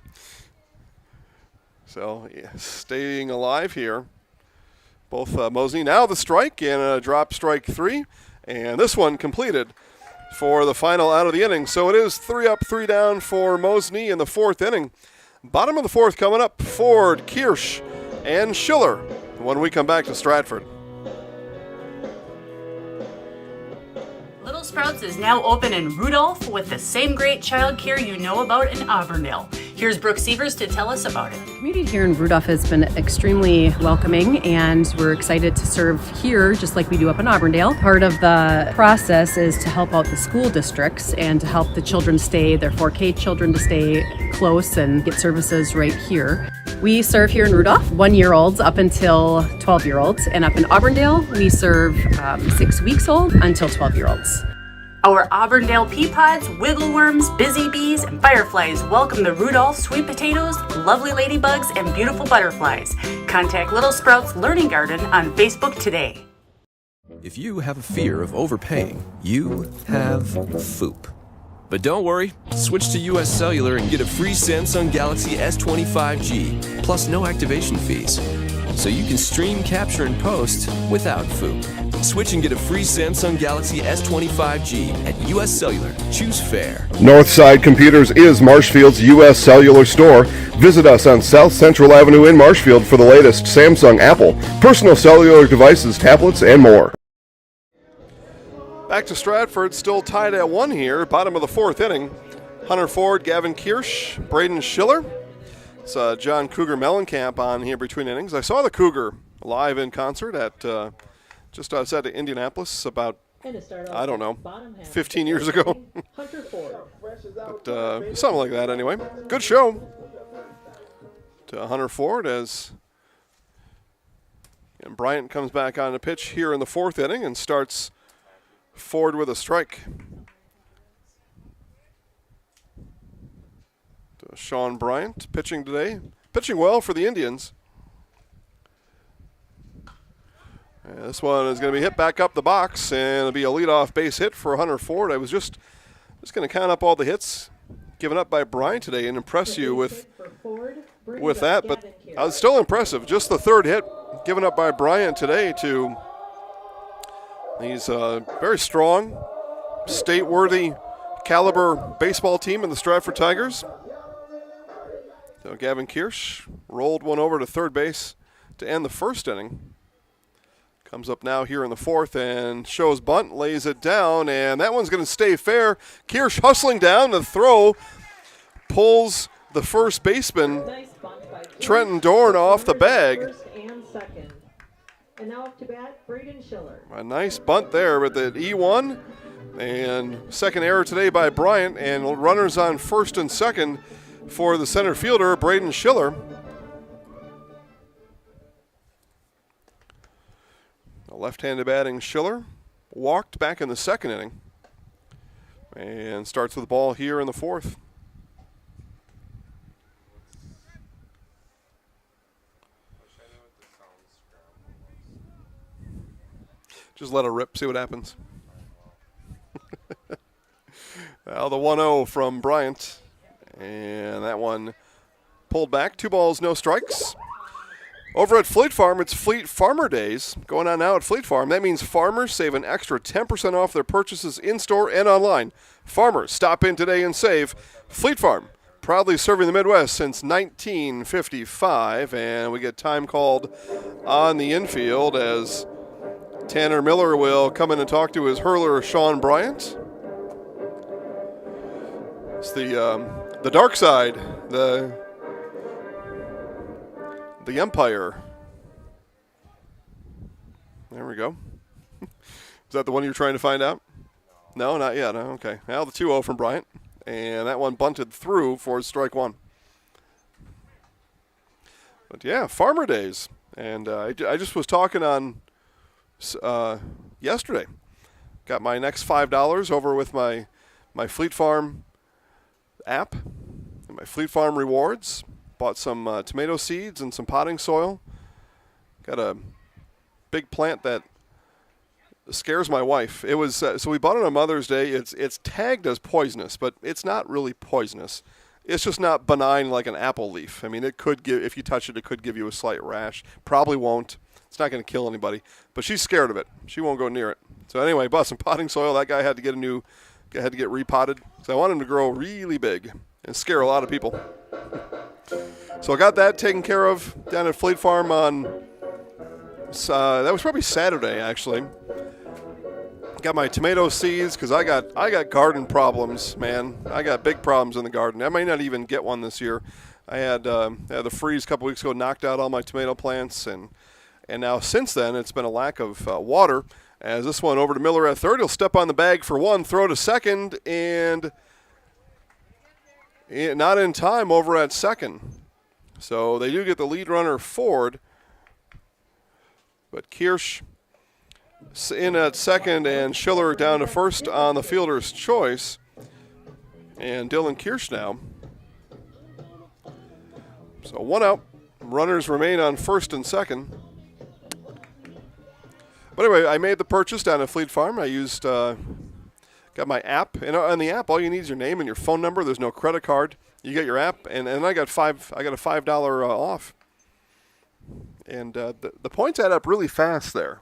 So, yeah, staying alive here. Both Mosinee now the strike and a drop strike 3. And this one completed for the final out of the inning. So it is 3 up, 3 down for Mosinee in the 4th inning. Bottom of the 4th coming up, Ford, Kirsch, and Schiller when we come back to Stratford. Little Sprouts is now open in Rudolph with the same great child care you know about in Auburndale. Here's Brooke Sievers to tell us about it. The community here in Rudolph has been extremely welcoming, and we're excited to serve here just like we do up in Auburndale. Part of the process is to help out the school districts and to help the children stay, their 4K children to stay close and get services right here. We serve here in Rudolph 1-year-olds up until 12-year-olds, and up in Auburndale we serve 6 weeks old until 12-year-olds. Our Auburndale pea pods, wiggle worms, busy bees, and fireflies welcome the Rudolph sweet potatoes, lovely ladybugs, and beautiful butterflies. Contact Little Sprouts Learning Garden on Facebook today. If you have a fear of overpaying, you have FOOP. But don't worry, switch to US Cellular and get a free Samsung Galaxy S25G, plus no activation fees. So you can stream, capture, and post without FOOP. Switch and get a free Samsung Galaxy S25G at US Cellular. Choose fair. Northside Computers is Marshfield's U.S. Cellular store. Visit us on South Central Avenue in Marshfield for the latest Samsung, Apple, personal cellular devices, tablets, and more. Back to Stratford, still tied at 1 here, bottom of the 4th inning. Hunter Ford, Gavin Kirsch, Braden Schiller. It's John Cougar Mellencamp on here between innings. I saw the Cougar live in concert at just outside of Indianapolis about, I don't know, 15 years ago. But, something like that anyway. Good show to Hunter Ford as and Bryant comes back on the pitch here in the 4th inning and starts Ford with a strike. To Sean Bryant pitching today. Pitching well for the Indians. And this one is going to be hit back up the box, and it'll be a leadoff base hit for Hunter Ford. I was just going to count up all the hits given up by Bryant today and impress you with that, but I was still impressive. Just the 3rd hit given up by Bryant today to he's a very strong, state-worthy caliber baseball team in the Stratford Tigers. So Gavin Kirsch rolled one over to 3rd base to end the 1st inning. Comes up now here in the 4th and shows bunt, lays it down, and that one's going to stay fair. Kirsch hustling down, the throw pulls the first baseman, Trenton Dorn, off the bag. And now up to bat, Braden Schiller. A nice bunt there with the E1, and second error today by Bryant, and runners on 1st and 2nd for the center fielder, Braden Schiller. Left-handed batting Schiller walked back in the 2nd inning and starts with the ball here in the 4th. Just let it rip, see what happens. Now the 1-0 from Bryant. And that one pulled back. 2 balls, no strikes. Over at Fleet Farm, it's Fleet Farmer Days going on now at Fleet Farm. That means farmers save an extra 10% off their purchases in-store and online. Farmers, stop in today and save. Fleet Farm, proudly serving the Midwest since 1955. And we get time called on the infield as Tanner Miller will come in and talk to his hurler, Sean Bryant. It's the dark side, the Empire. There we go. Is that the one you're trying to find out? No, not yet. No, okay. Now the 2-0 from Bryant. And that one bunted through for strike 1. But yeah, Farmer Days. And I just was talking on yesterday. Got my next $5 over with my Fleet Farm app and my Fleet Farm rewards. Bought some tomato seeds and some potting soil. Got a big plant that scares my wife. It was so we bought it on Mother's Day. It's tagged as poisonous, but it's not really poisonous. It's just not benign like an apple leaf. I mean, it could give, if you touch it, it could give you a slight rash. Probably won't. It's not going to kill anybody. But she's scared of it. She won't go near it. So anyway, bought some potting soil. That guy had to get repotted. So I want him to grow really big and scare a lot of people. So I got that taken care of down at Fleet Farm on, that was probably Saturday, actually. Got my tomato seeds because I got garden problems, man. I got big problems in the garden. I may not even get one this year. I had the freeze a couple weeks ago, knocked out all my tomato plants, and now since then it's been a lack of water. As this one over to Miller at third, he'll step on the bag for 1, throw to second, and not in time over at second. So they do get the lead runner forward, but Kirsch in at second and Schiller down to first on the fielder's choice. And Dylan Kirsch now. So 1 out. Runners remain on first and second. But anyway, I made the purchase down at Fleet Farm. I used, got my app. And on the app, all you need is your name and your phone number. There's no credit card. You get your app, and I got a $5 off. And the points add up really fast there.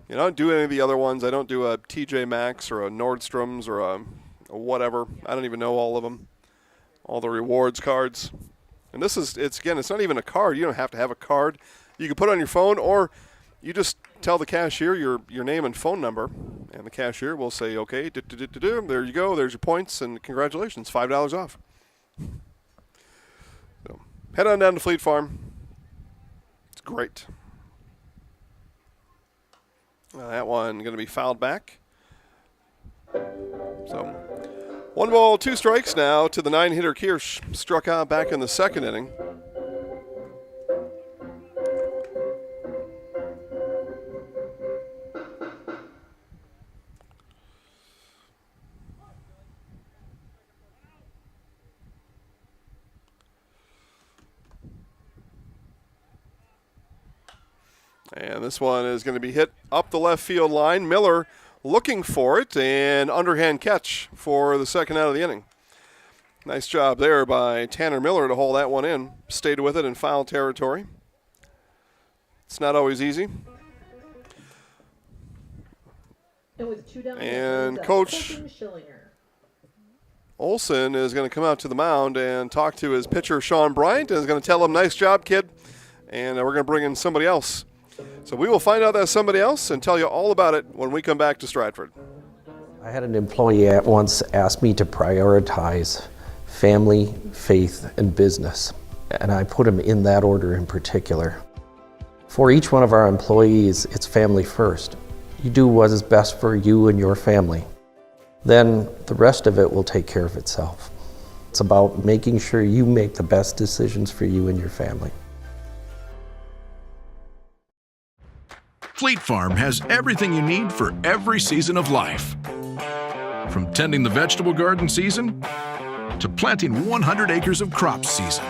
You know, I don't do any of the other ones. I don't do a TJ Maxx or a Nordstrom's or a whatever. I don't even know all of them. All the rewards cards. And this is, it's not even a card. You don't have to have a card. You can put it on your phone, or you just tell the cashier your name and phone number, and the cashier will say, okay, there you go. There's your points, and congratulations, $5 off. So head on down to Fleet Farm. It's great. That one going to be fouled back. So 1 ball, 2 strikes now to the 9-hitter Kirsch. Struck out back in the second inning. And this one is going to be hit up the left field line. Miller looking for it, and underhand catch for the second out of the inning. Nice job there by Tanner Miller to hold that one in. Stayed with it in foul territory. It's not always easy. And Coach Olson is going to come out to the mound and talk to his pitcher, Sean Bryant, and is going to tell him, nice job, kid. And we're going to bring in somebody else. So we will find out that's somebody else and tell you all about it when we come back to Stratford. I had an employee at once ask me to prioritize family, faith, and business, and I put them in that order in particular. For each one of our employees, it's family first. You do what is best for you and your family. Then the rest of it will take care of itself. It's about making sure you make the best decisions for you and your family. Fleet Farm has everything you need for every season of life. From tending the vegetable garden season to planting 100 acres of crops season.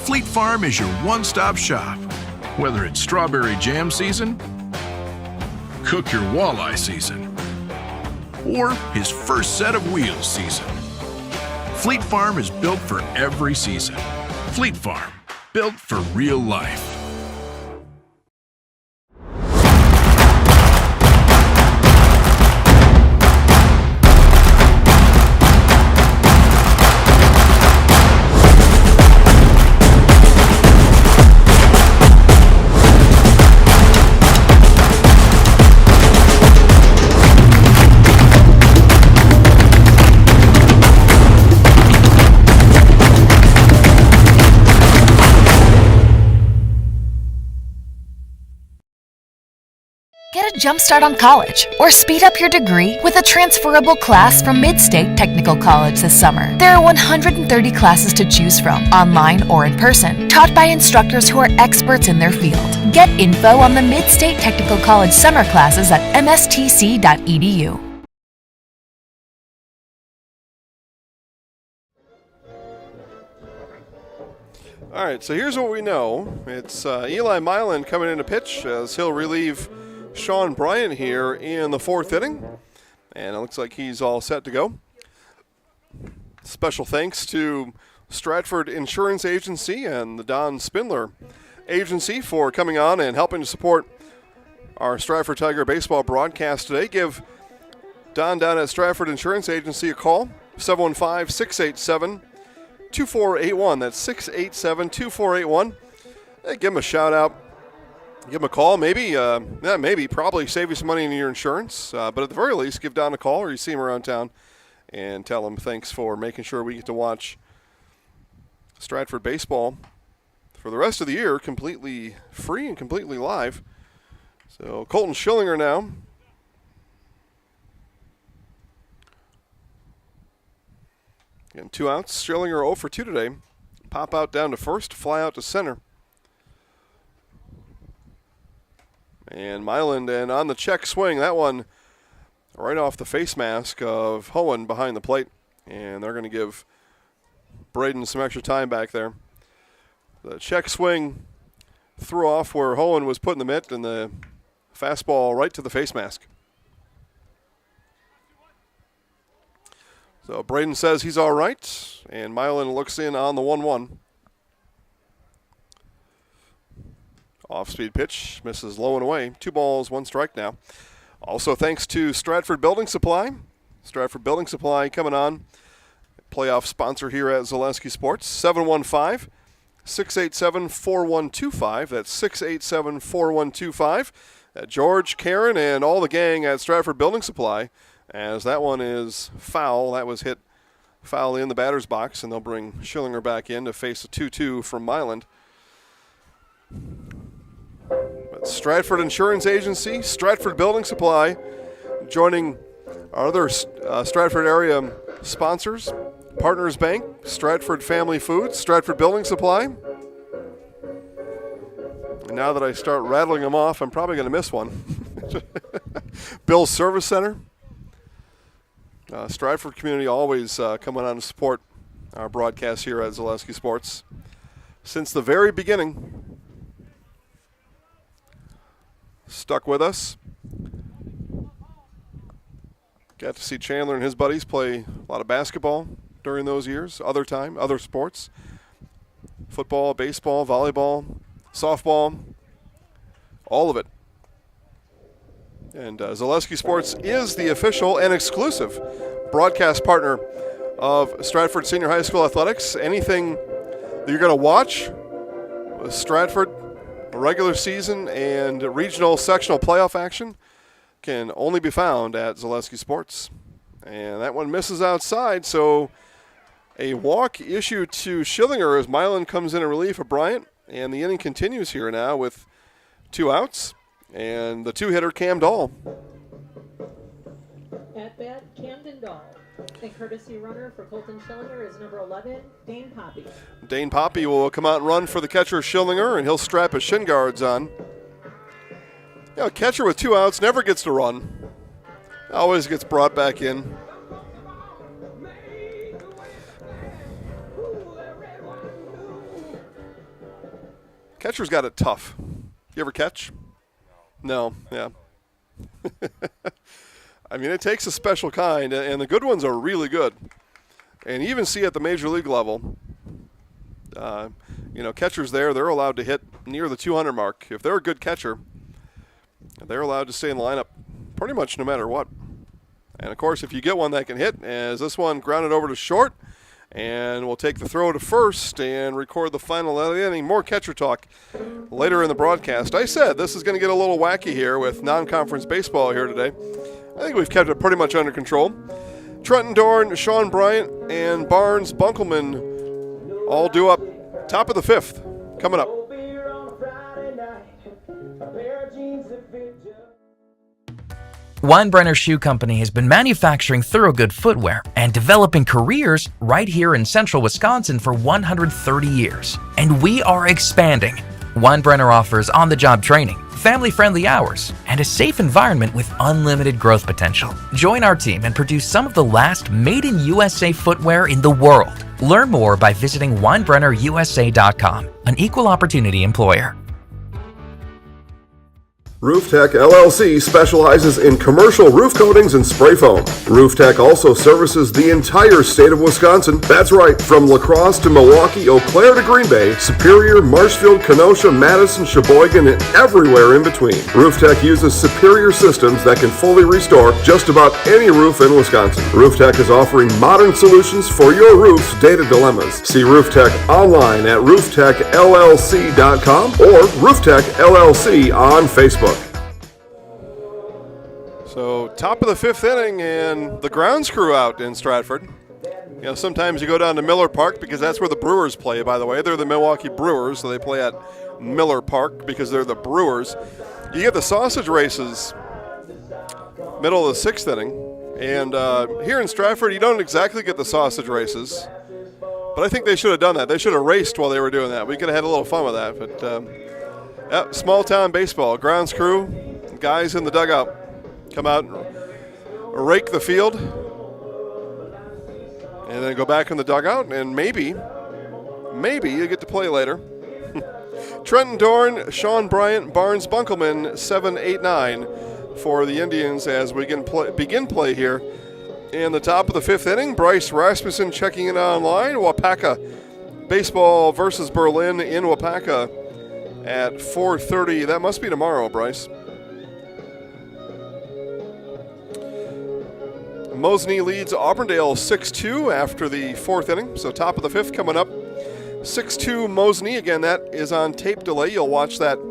Fleet Farm is your one-stop shop, whether it's strawberry jam season cook your walleye season, or his first set of wheels season. Fleet Farm is built for every season. Fleet Farm, built for real life. Get a jump start on college or speed up your degree with a transferable class from Mid-State Technical College this summer. There are 130 classes to choose from, online or in person, taught by instructors who are experts in their field. Get info on the Mid-State Technical College summer classes at mstc.edu. All right, so here's what we know. It's Eli Milan coming in to pitch as he'll relieve Sean Bryant here in the fourth inning. And it looks like he's all set to go. Special thanks to Stratford Insurance Agency and the Don Spindler Agency for coming on and helping to support our Stratford Tiger baseball broadcast today. Give Don down at Stratford Insurance Agency a call, 715-687-2481. That's 687-2481. Hey, give him a shout out. Give him a call. Maybe, probably save you some money in your insurance. But at the very least, give Don a call or you see him around town and tell him thanks for making sure we get to watch Stratford baseball for the rest of the year completely free and completely live. So Colton Schillinger now. Again, 2 outs. Schillinger 0 for 2 today. Pop out down to first, fly out to center. And Myland, and on the check swing, that one right off the face mask of Hohen behind the plate. And they're going to give Braden some extra time back there. The check swing threw off where Hohen was putting the mitt, and the fastball right to the face mask. So Braden says he's all right, and Mylan looks in on the 1-1. Off-speed pitch, misses low and away. 2 balls, 1 strike now. Also thanks to Stratford Building Supply. Stratford Building Supply coming on. Playoff sponsor here at Zaleski Sports. 715-687-4125. That's 687-4125. George, Karen, and all the gang at Stratford Building Supply. As that one is foul. That was hit foul in the batter's box, and they'll bring Schillinger back in to face a 2-2 from Myland. But Stratford Insurance Agency, Stratford Building Supply, joining our other Stratford area sponsors, Partners Bank, Stratford Family Foods, Stratford Building Supply. And now that I start rattling them off, I'm probably going to miss one. Bill's Service Center. Stratford community always coming on to support our broadcast here at Zaleski Sports since the very beginning. Stuck with us. Got to see Chandler and his buddies play a lot of basketball during those years, other sports. Football, baseball, volleyball, softball, all of it. And Zaleski Sports is the official and exclusive broadcast partner of Stratford Senior High School Athletics. Anything that you're going to watch with Stratford, regular season and regional sectional playoff action, can only be found at Zaleski Sports. And that one misses outside, so a walk issued to Schillinger as Mylan comes in relief of Bryant. And the inning continues here now with 2 outs. And the 2-hitter, Cam Dahl. At bat, Camden Dahl. And courtesy runner for Colton Schillinger is number 11, Dane Poppy. Dane Poppy will come out and run for the catcher, Schillinger, and he'll strap his shin guards on. You know, a catcher with 2 outs never gets to run. Always gets brought back in. Catcher's got it tough. You ever catch? No, yeah. I mean, it takes a special kind, and the good ones are really good. And you even see at the major league level, catchers there, they're allowed to hit near the 200 mark. If they're a good catcher, they're allowed to stay in the lineup pretty much no matter what. And, of course, if you get one that can hit, as this one grounded over to short, and we'll take the throw to first and record the final inning. More catcher talk later in the broadcast. I said this is going to get a little wacky here with non-conference baseball here today. I think we've kept it pretty much under control. Trenton Dorn, Sean Bryant, and Barnes Bunkelman all due up top of the fifth. Coming up. Weinbrenner Shoe Company has been manufacturing Thorogood footwear and developing careers right here in central Wisconsin for 130 years. And we are expanding. Weinbrenner offers on-the-job training, family-friendly hours, and a safe environment with unlimited growth potential. Join our team and produce some of the last made-in-USA footwear in the world. Learn more by visiting WeinbrennerUSA.com, an equal opportunity employer. Rooftech LLC specializes in commercial roof coatings and spray foam. Rooftech also services the entire state of Wisconsin. That's right, from La Crosse to Milwaukee, Eau Claire to Green Bay, Superior, Marshfield, Kenosha, Madison, Sheboygan, and everywhere in between. Rooftech uses superior systems that can fully restore just about any roof in Wisconsin. Rooftech is offering modern solutions for your roof's data dilemmas. See Rooftech online at rooftechllc.com or Rooftech LLC on Facebook. So top of the fifth inning, and the grounds crew out in Stratford. Sometimes you go down to Miller Park because that's where the Brewers play, by the way. They're the Milwaukee Brewers, so they play at Miller Park because they're the Brewers. You get the sausage races middle of the sixth inning. And here in Stratford, you don't exactly get the sausage races. But I think they should have done that. They should have raced while they were doing that. We could have had a little fun with that. But small town baseball. Grounds crew, guys in the dugout come out and rake the field and then go back in the dugout, and maybe you get to play later. Trenton Dorn, Sean Bryant, Barnes Bunkelman, 7, 8, 9 for the Indians as we begin play here in the top of the fifth inning. Bryce Rasmussen checking in online. Wapaka baseball versus Berlin in Wapaka at 4:30. That must be tomorrow, Bryce. Mosinee leads Auburndale 6-2 after the fourth inning. So top of the fifth coming up. 6-2 Mosinee. Again, that is on tape delay. You'll watch that a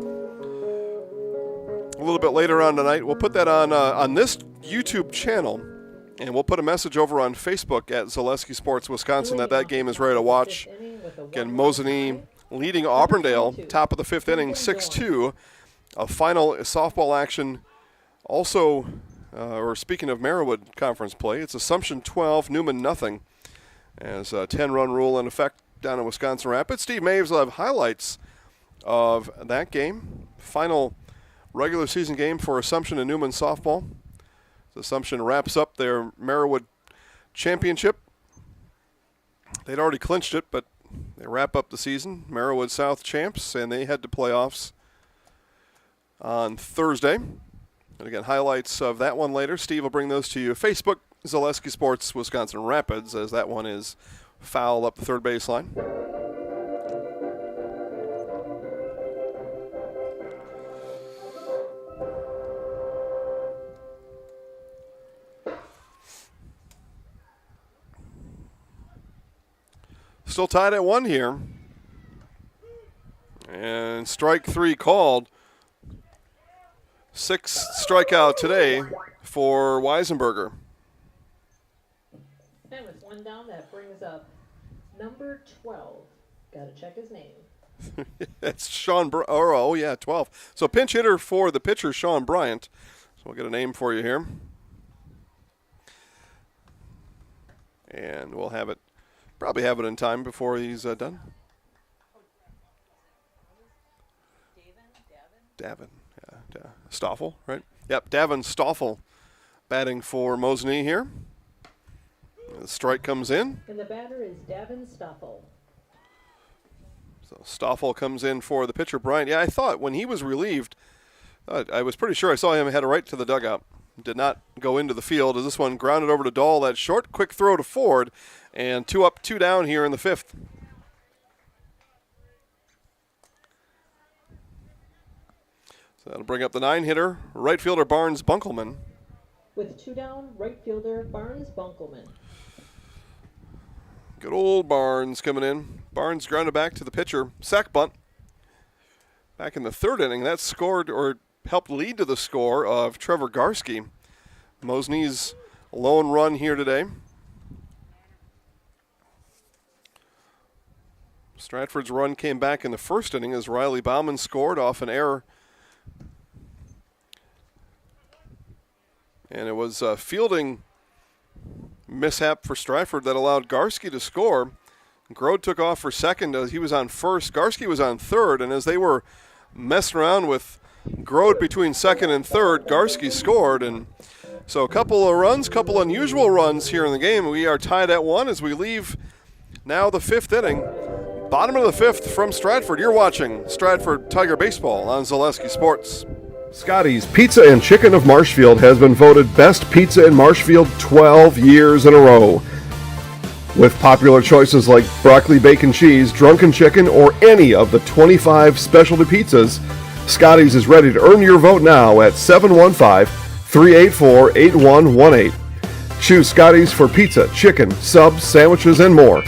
little bit later on tonight. We'll put that on this YouTube channel, and we'll put a message over on Facebook at Zaleski Sports Wisconsin that game is ready to watch. Again, Mosinee leading Auburndale, top of the fifth inning, 6-2. A final softball action also. Or speaking of Merriwood Conference play, it's Assumption 12, Newman nothing, as a 10-run rule in effect down in Wisconsin Rapids. Steve Maves will have highlights of that game. Final regular season game for Assumption and Newman softball. Assumption wraps up their Merriwood championship. They'd already clinched it, but they wrap up the season. Merriwood South champs, and they head to playoffs on Thursday. And again, highlights of that one later. Steve will bring those to you. Facebook, Zaleski Sports Wisconsin Rapids, as that one is foul up the third baseline. Still tied at 1 here. And strike 3 called. 6th strikeout today for Weisenberger. And with one down, that brings up number 12. Got to check his name. That's Sean 12. So pinch hitter for the pitcher, Sean Bryant. So we'll get a name for you here. And we'll probably have it in time before he's done. Davin. Stoffel, right? Yep, Davin Stoffel batting for Mosinee here. The strike comes in. And the batter is Davin Stoffel. So Stoffel comes in for the pitcher, Bryant. Yeah, I thought when he was relieved, I was pretty sure I saw him head right to the dugout. Did not go into the field as this one grounded over to Dahl. That short, quick throw to Ford, and 2 up, 2 down here in the 5th. So that'll bring up the 9-hitter, right fielder Barnes Bunkelman. With 2 down, right fielder Barnes Bunkelman. Good old Barnes coming in. Barnes grounded back to the pitcher. Sack bunt. Back in the 3rd inning, that scored or helped lead to the score of Trevor Garski. Mosinee's lone run here today. Stratford's run came back in the 1st inning as Riley Bauman scored off an error. And it was a fielding mishap for Stratford that allowed Garski to score. Grode took off for second as he was on first. Garski was on third, and as they were messing around with Grode between second and third, Garski scored. And so a couple of runs, couple unusual runs here in the game. We are tied at 1 as we leave now the 5th inning. Bottom of the 5th from Stratford. You're watching Stratford Tiger Baseball on Zaleski Sports. Scotty's Pizza and Chicken of Marshfield has been voted best pizza in Marshfield 12 years in a row. With popular choices like broccoli, bacon, cheese, drunken chicken, or any of the 25 specialty pizzas, Scotty's is ready to earn your vote now at 715-384-8118. Choose Scotty's for pizza, chicken, subs, sandwiches, and more.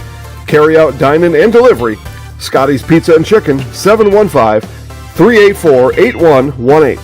Carry out, dine-in, and delivery. Scotty's Pizza and Chicken, 715-384-8118.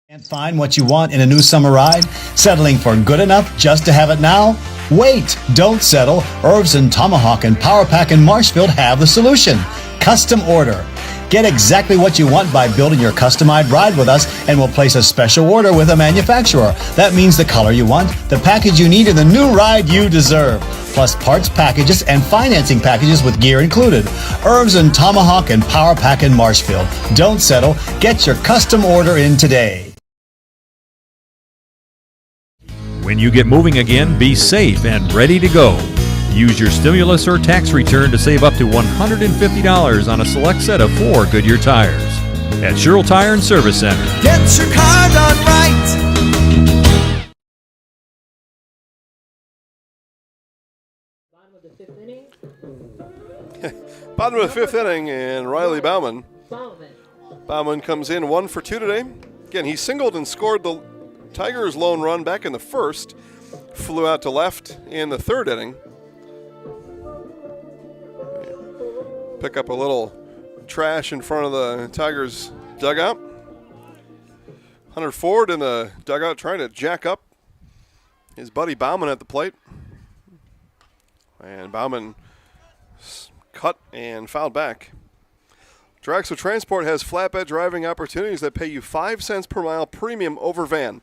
Can't find what you want in a new summer ride? Settling for good enough just to have it now? Wait, don't settle. Irvs and Tomahawk and Power Pack in Marshfield have the solution. Custom order. Get exactly what you want by building your customized ride with us, and we'll place a special order with a manufacturer. That means the color you want, the package you need, and the new ride you deserve. Plus parts packages and financing packages with gear included. Irvs and Tomahawk and Power Pack in Marshfield. Don't settle. Get your custom order in today. When you get moving again, be safe and ready to go. Use your stimulus or tax return to save up to $150 on a select set of 4 Goodyear tires. At Sherrill Tire and Service Center. Get your car done right. Bottom of the 5th inning. Bottom of the 5th inning, and Riley Bauman. Bauman comes in 1 for 2 today. Again, he singled and scored the Tigers' lone run back in the 1st. Flew out to left in the 3rd inning. Pick up a little trash in front of the Tigers' dugout. Hunter Ford in the dugout trying to jack up his buddy Bauman at the plate. And Bauman cut and fouled back. Drexel Transport has flatbed driving opportunities that pay you 5 cents per mile premium over van.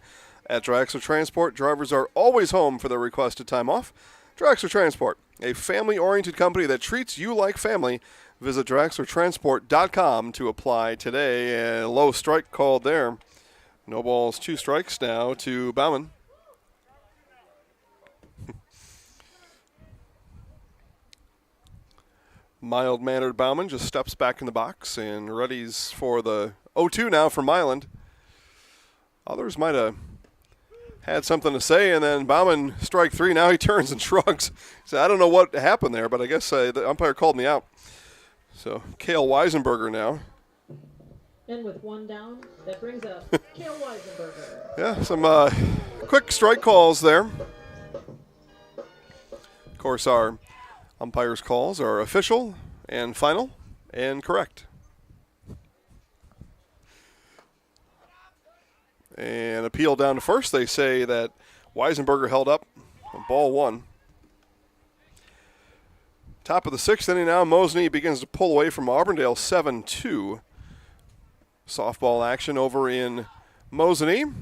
At Drexel Transport, drivers are always home for their requested time off. Drexel Transport, a family-oriented company that treats you like family. Visit DrexlerTransport.com to apply today. A low strike called there. No balls, 2 strikes now to Bauman. Mild-mannered Bauman just steps back in the box and readies for the 0-2 now for Miland. Others might have had something to say, and then Bauman, strike 3. Now he turns and shrugs. So I don't know what happened there, but I guess the umpire called me out. So Kale Weisenberger now. And with 1 down, that brings up Kale Weisenberger. Yeah, some quick strike calls there. Of course, our umpires' calls are official and final and correct. And appeal down to first. They say that Weisenberger held up. Ball 1. Top of the 6th inning now. Mosinee begins to pull away from Auburndale 7-2. Softball action over in Mosinee.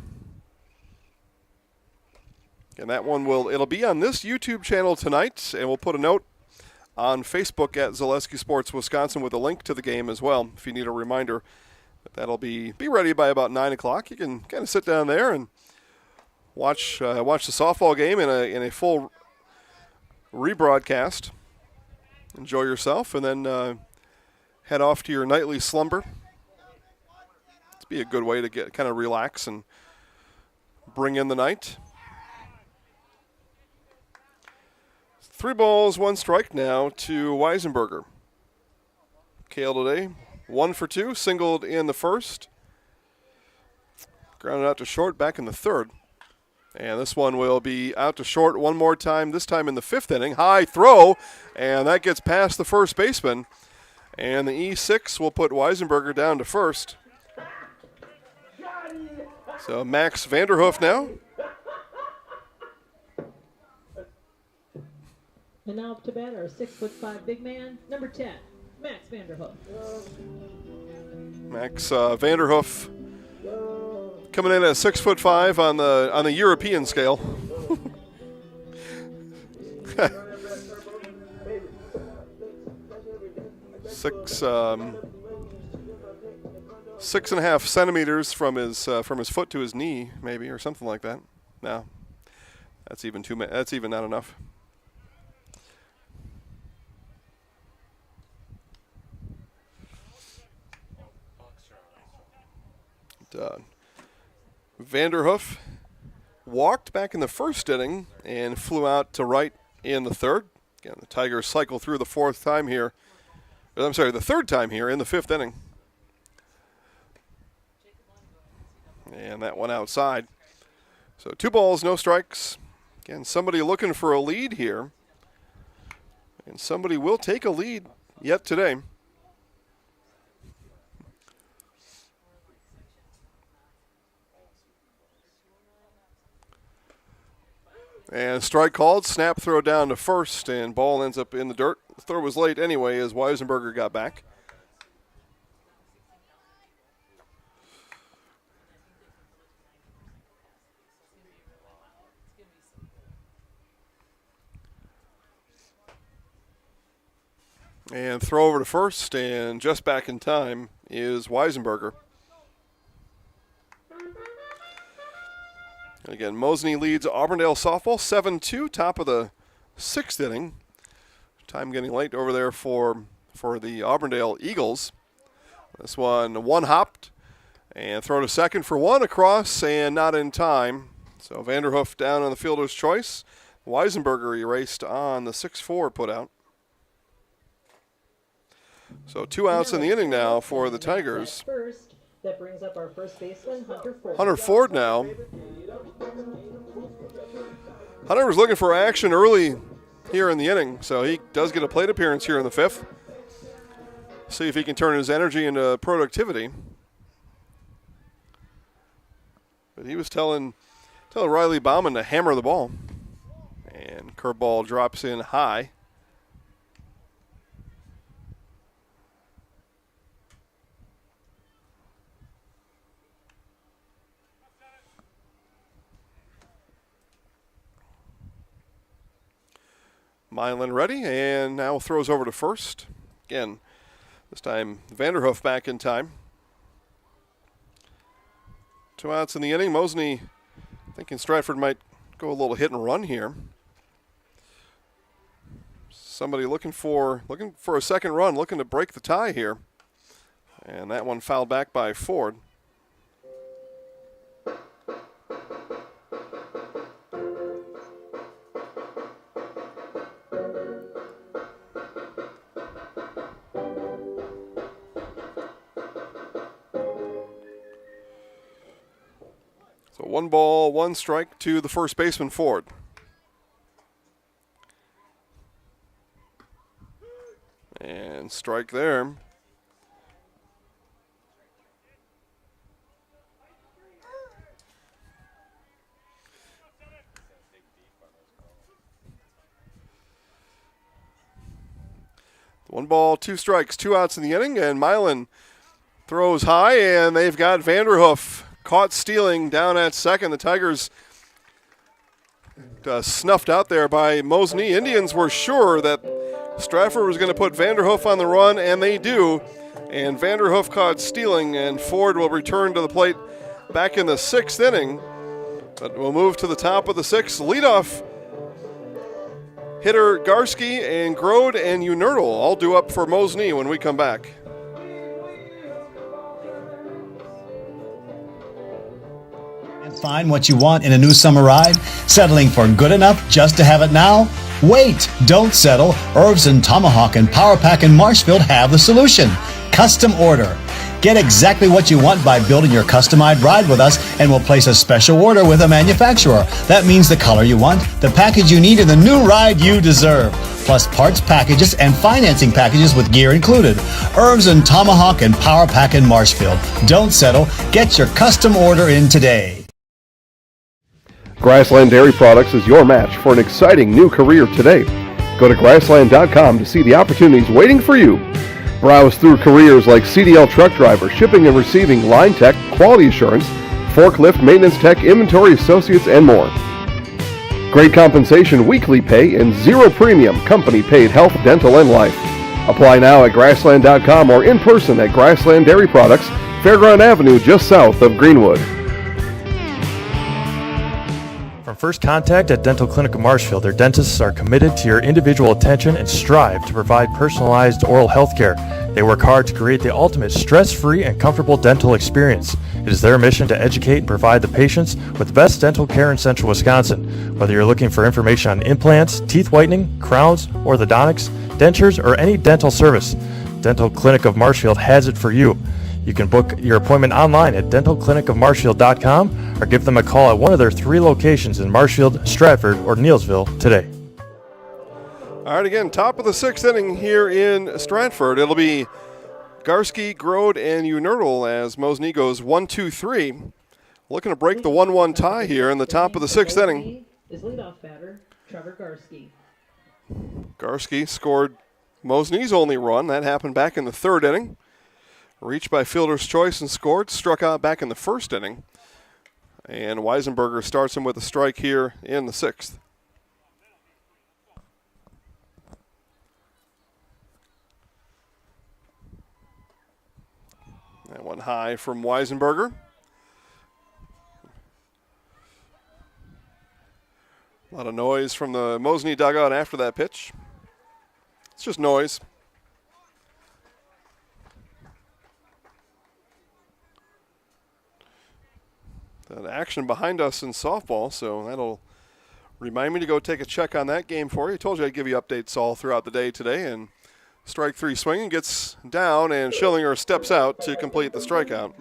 And that one it'll be on this YouTube channel tonight, and we'll put a note on Facebook at Zaleski Sports Wisconsin with a link to the game as well. If you need a reminder, that'll be ready by about 9 o'clock. You can kind of sit down there and watch the softball game in a full rebroadcast. enjoy yourself, and then head off to your nightly slumber. It'd be a good way to get kind of relax and bring in the night. 3 balls, 1 strike now to Weisenberger. Kale today, 1 for 2, singled in the first. Grounded out to short back in the third. And this one will be out to short one more time, this time in the 5th inning. High throw, and that gets past the first baseman. And the E6 will put Weisenberger down to first. So Max Vanderhoff now. And now up to bat, our 6'5" big man, number 10, Max Vanderhoff. Max Vanderhoff coming in at 6'5" on the European scale. 6.5 centimeters from his foot to his knee, maybe, or something like that. No, that's even not enough. Vanderhoff walked back in the first inning and flew out to right in the third. Again, the Tigers cycle through the third time here in the 5th inning. And that one outside. So 2 balls, no strikes. Again, somebody looking for a lead here. And somebody will take a lead yet today. And strike called, snap throw down to first, and ball ends up in the dirt. The throw was late anyway as Weisenberger got back. And throw over to first, and just back in time is Weisenberger. And again, Mosinee leads Auburndale softball 7-2, top of the 6th inning. Time getting late over there for the Auburndale Eagles. This one hopped and throw to second for 1 across and not in time. So Vanderhoff down on the fielder's choice. Weisenberger erased on the 6-4 put out. So 2 outs in the inning now for the Tigers. That brings up our first baseman, Hunter Ford. Hunter Ford now. Hunter was looking for action early here in the inning, so he does get a plate appearance here in the 5th. See if he can turn his energy into productivity. But he was telling Riley Bauman to hammer the ball. And curveball drops in high. Milan ready, and now throws over to first. Again, this time Vanderhoff back in time. 2 outs in the inning. Mosinee thinking Stratford might go a little hit and run here. Somebody looking for a second run, looking to break the tie here. And that one fouled back by Ford. So 1 ball, 1 strike to the first baseman, Ford. And strike there. One ball, 2 strikes, 2 outs in the inning, and Milan throws high, and they've got Vanderhoff caught stealing down at second. The Tigers snuffed out there by Mosinee. Indians were sure that Stratford was going to put Vanderhoff on the run, and they do. And Vanderhoff caught stealing, and Ford will return to the plate back in the 6th inning. But we'll move to the top of the 6th. Leadoff hitter Garski and Grode and Unerdl all due up for Mosinee when we come back. Find what you want in a new summer ride? Settling for good enough just to have it now? Wait, don't settle. Irvs and Tomahawk and Power Pack in Marshfield have the solution. Custom order. Get exactly what you want by building your customized ride with us, and we'll place a special order with a manufacturer. That means the color you want, the package you need, and the new ride you deserve. Plus parts packages and financing packages with gear included. Irvs and Tomahawk and Power Pack in Marshfield. Don't settle. Get your custom order in today. Grassland Dairy Products is your match for an exciting new career today. Go to grassland.com to see the opportunities waiting for you. Browse through careers like CDL truck driver, shipping and receiving, line tech, quality assurance, forklift, maintenance tech, inventory associates, and more. Great compensation, weekly pay, and zero premium company-paid health, dental, and life. Apply now at grassland.com or in person at Grassland Dairy Products, Fairground Avenue, just south of Greenwood. From first contact at Dental Clinic of Marshfield, their dentists are committed to your individual attention and strive to provide personalized oral health care. They work hard to create the ultimate stress-free and comfortable dental experience. It is their mission to educate and provide the patients with the best dental care in central Wisconsin. Whether you're looking for information on implants, teeth whitening, crowns, orthodontics, dentures, or any dental service, Dental Clinic of Marshfield has it for you. You can book your appointment online at dentalclinicofmarshfield.com or give them a call at one of their 3 locations in Marshfield, Stratford, or Neillsville today. All right, again, top of the 6th inning here in Stratford. It'll be Garski, Grode, and Unerdl as Mosinee goes 1-2-3. Looking to break the 1-1 tie here in the top of the 6th inning. Is leadoff batter Trevor Garski. Garski scored Mosinee's only run. That happened back in the 3rd inning. Reached by fielder's choice and scored. Struck out back in the 1st inning. And Weisenberger starts him with a strike here in the 6th. That one high from Weisenberger. A lot of noise from the Mosinee dugout after that pitch. It's just noise. That action behind us in softball, so that'll remind me to go take a check on that game for you. I told you I'd give you updates all throughout the day today. And strike 3 swinging, gets down, and Schillinger steps out to complete the strikeout.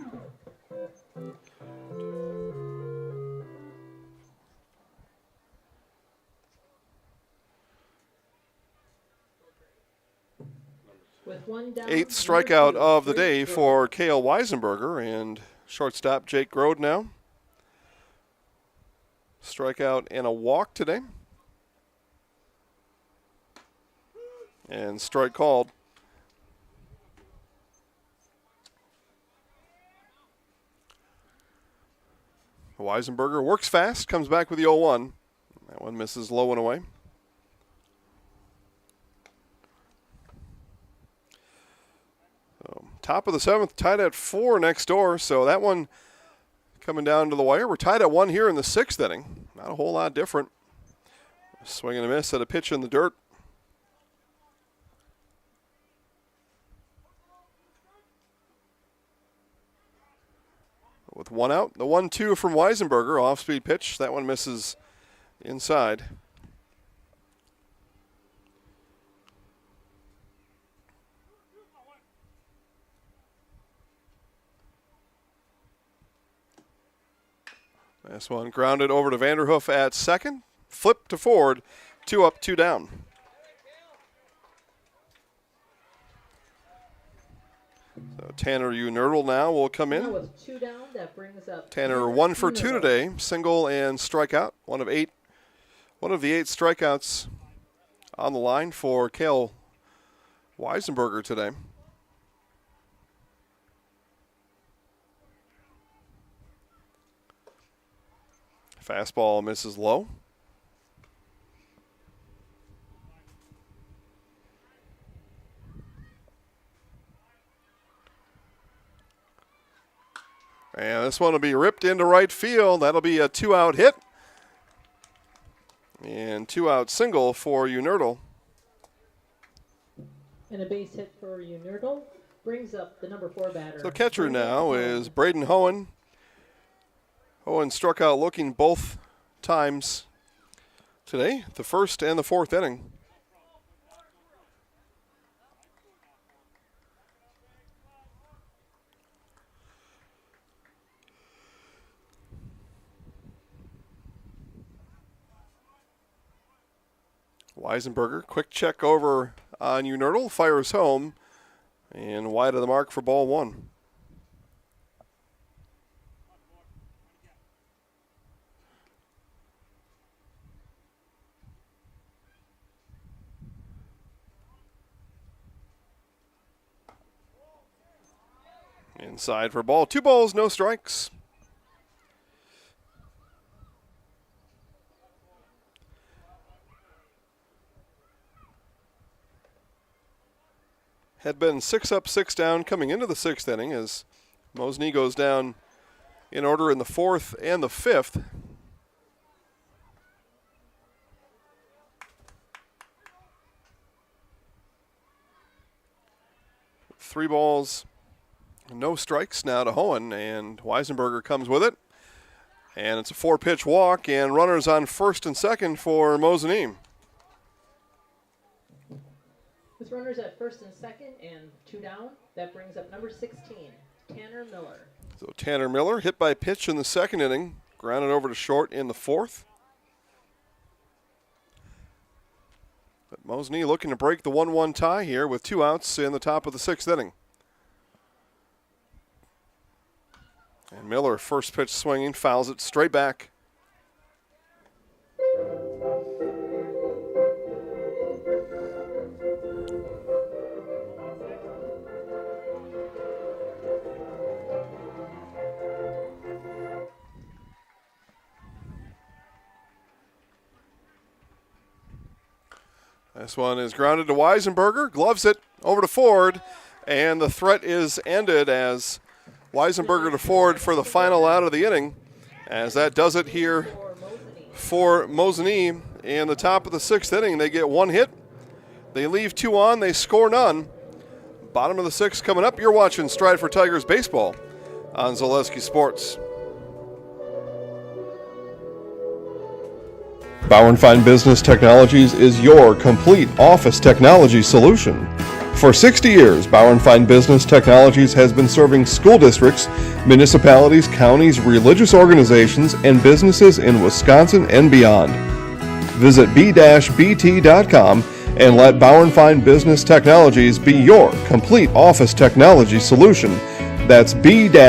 With 1 down, 8th strikeout of the day for Kale Weisenberger, and shortstop Jake Grode now. Strikeout and a walk today. And strike called. Weisenberger works fast, comes back with the 0-1. That one misses low and away. So, top of the 7th, tied at 4 next door. So that one coming down to the wire. We're tied at 1 here in the 6th inning. Not a whole lot different. Swing and a miss at a pitch in the dirt. With 1 out, the 1-2 from Weisenberger, off-speed pitch. That one misses inside. This one grounded over to Vanderhoff at second. Flip to forward, 2 up, 2 down. So Tanner Unerdl now will come in. With 2 down, that brings up Tanner 1 for 2 today, single and strikeout. One of the 8 strikeouts on the line for Kale Weisenberger today. Fastball misses low. And this one will be ripped into right field. That'll be a 2-out hit. And 2-out single for Unerdel. And a base hit for Unerdel brings up the number 4 batter. So catcher now is Braden Hohen. Hohen struck out looking both times today, the first and the fourth inning. Weisenberger, quick check over on Unerdel, fires home, and wide of the mark for ball 1. Inside for ball. 2 balls, no strikes. Had been 6 up, 6 down coming into the 6th inning as Mosinee goes down in order in the 4th and the 5th. Three balls, no strikes now to Hohen, and Weisenberger comes with it. And it's a 4-pitch walk, and runners on first and second for Mosinee. With runners at first and second and 2 down, that brings up number 16, Tanner Miller. So Tanner Miller hit by pitch in the 2nd inning, grounded over to short in the 4th. But Mosinee looking to break the 1-1 tie here with 2 outs in the top of the 6th inning. And Miller, first pitch swinging, fouls it straight back. This one is grounded to Weisenberger, gloves it over to Ford, and the threat is ended as Weisenberger to Ford for the final out of the inning, as that does it here for Mosinee. In the top of the 6th inning, they get 1 hit. They leave 2 on, they score none. Bottom of the 6th coming up. You're watching Stratford Tigers baseball on Zaleski Sports. Bauer & Fine Business Technologies is your complete office technology solution. For 60 years, Bauer & Fine Business Technologies has been serving school districts, municipalities, counties, religious organizations, and businesses in Wisconsin and beyond. Visit b-bt.com and let Bauer & Fine Business Technologies be your complete office technology solution. That's b-bt.com.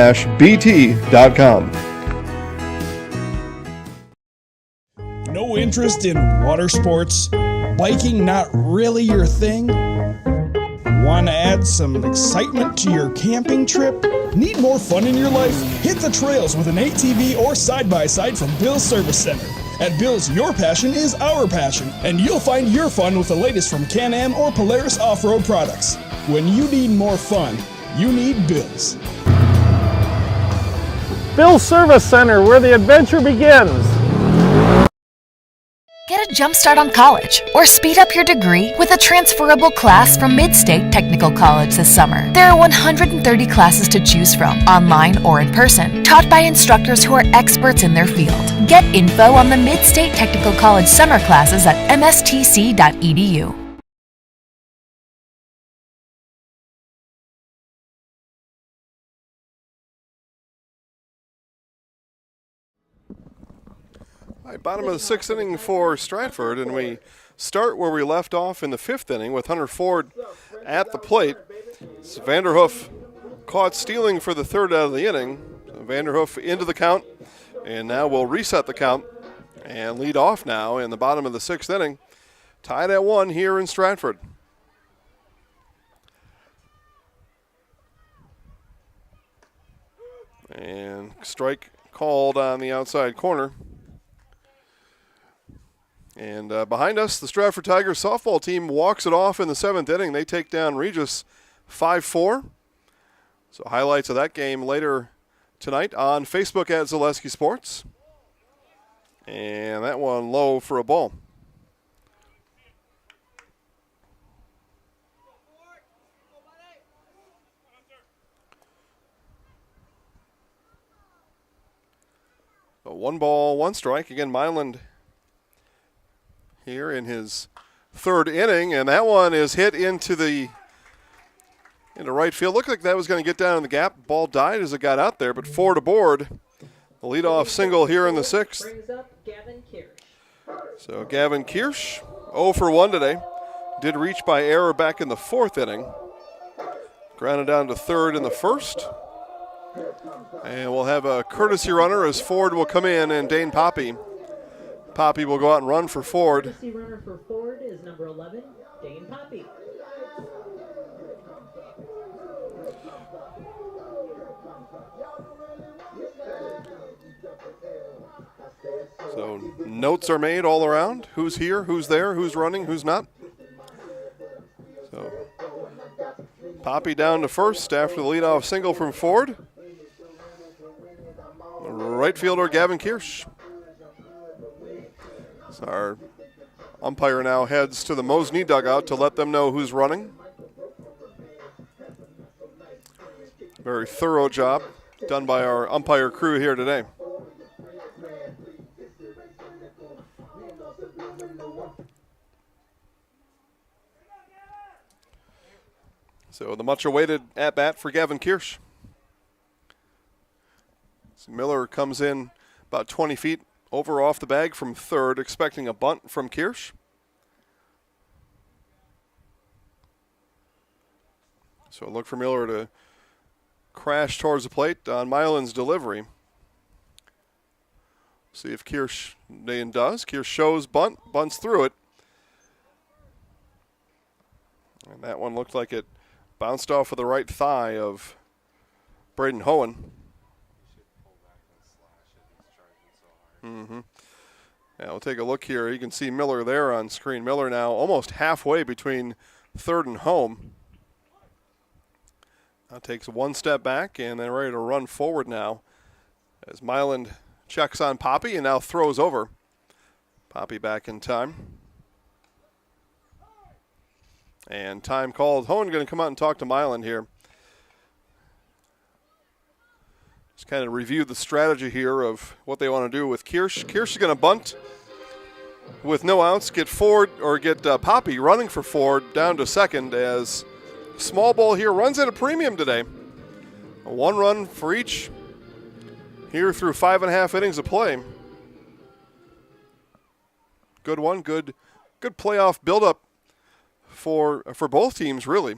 No interest in water sports? Biking not really your thing? Want to add some excitement to your camping trip? Need more fun in your life? Hit the trails with an ATV or side-by-side from Bill's Service Center. At Bill's, your passion is our passion, and you'll find your fun with the latest from Can-Am or Polaris off-road products. When you need more fun, you need Bill's. Bill's Service Center, where the adventure begins. Get a jump start on college or speed up your degree with a transferable class from Mid-State Technical College this summer. There are 130 classes to choose from, online or in person, taught by instructors who are experts in their field. Get info on the Mid-State Technical College summer classes at mstc.edu. All right, bottom of the 6th inning for Stratford, and we start where we left off in the 5th inning with Hunter Ford at the plate. It's Vanderhoff caught stealing for the 3rd out of the inning. So Vanderhoff into the count, and now we'll reset the count and lead off now in the bottom of the 6th inning. Tied at 1 here in Stratford. And strike called on the outside corner. And behind us, the Stratford Tigers softball team walks it off in the 7th inning. They take down Regis 5-4. So highlights of that game later tonight on Facebook at Zaleski Sports. And that one low for a ball. So 1 ball, 1 strike. Again, Milan here in his 3rd inning, and that one is hit into right field. Looked like that was going to get down in the gap. Ball died as it got out there, but Ford aboard. The leadoff single here in the 6th. Brings up Gavin Kirsch. So Gavin Kirsch, 0 for 1 today. Did reach by error back in the 4th inning. Grounded down to 3rd in the 1st. And we'll have a courtesy runner as Ford will come in, and Dane Poppy. Poppy will go out and run for Ford. Courtesy runner for Ford is number 11, Dane Poppy. So notes are made all around. Who's here, who's there, who's running, who's not. So Poppy down to first after the leadoff single from Ford. Right fielder Gavin Kirsch. So our umpire now heads to the Mosinee dugout to let them know who's running. Very thorough job done by our umpire crew here today. So the much-awaited at-bat for Gavin Kirsch. So Miller comes in about 20 feet over off the bag from 3rd, expecting a bunt from Kirsch. So look for Miller to crash towards the plate on Milan's delivery. See if Kirsch does. Kirsch shows bunt, bunts through it. And that one looked like it bounced off of the right thigh of Braden Hohen. Yeah, we'll take a look here. You can see Miller there on screen. Miller now almost halfway between 3rd and home. Now takes 1 step back and then ready to run forward now as Milan checks on Poppy and now throws over. Poppy back in time. And time called. Hohen going to come out and talk to Milan here. Just kind of review the strategy here of what they want to do with Kirsch. Kirsch is going to bunt with no outs, get Ford or get Poppy running for Ford down to 2nd as small ball here runs at a premium today. 1 run for each here through 5.5 innings of play. Good one, good playoff buildup for both teams, really.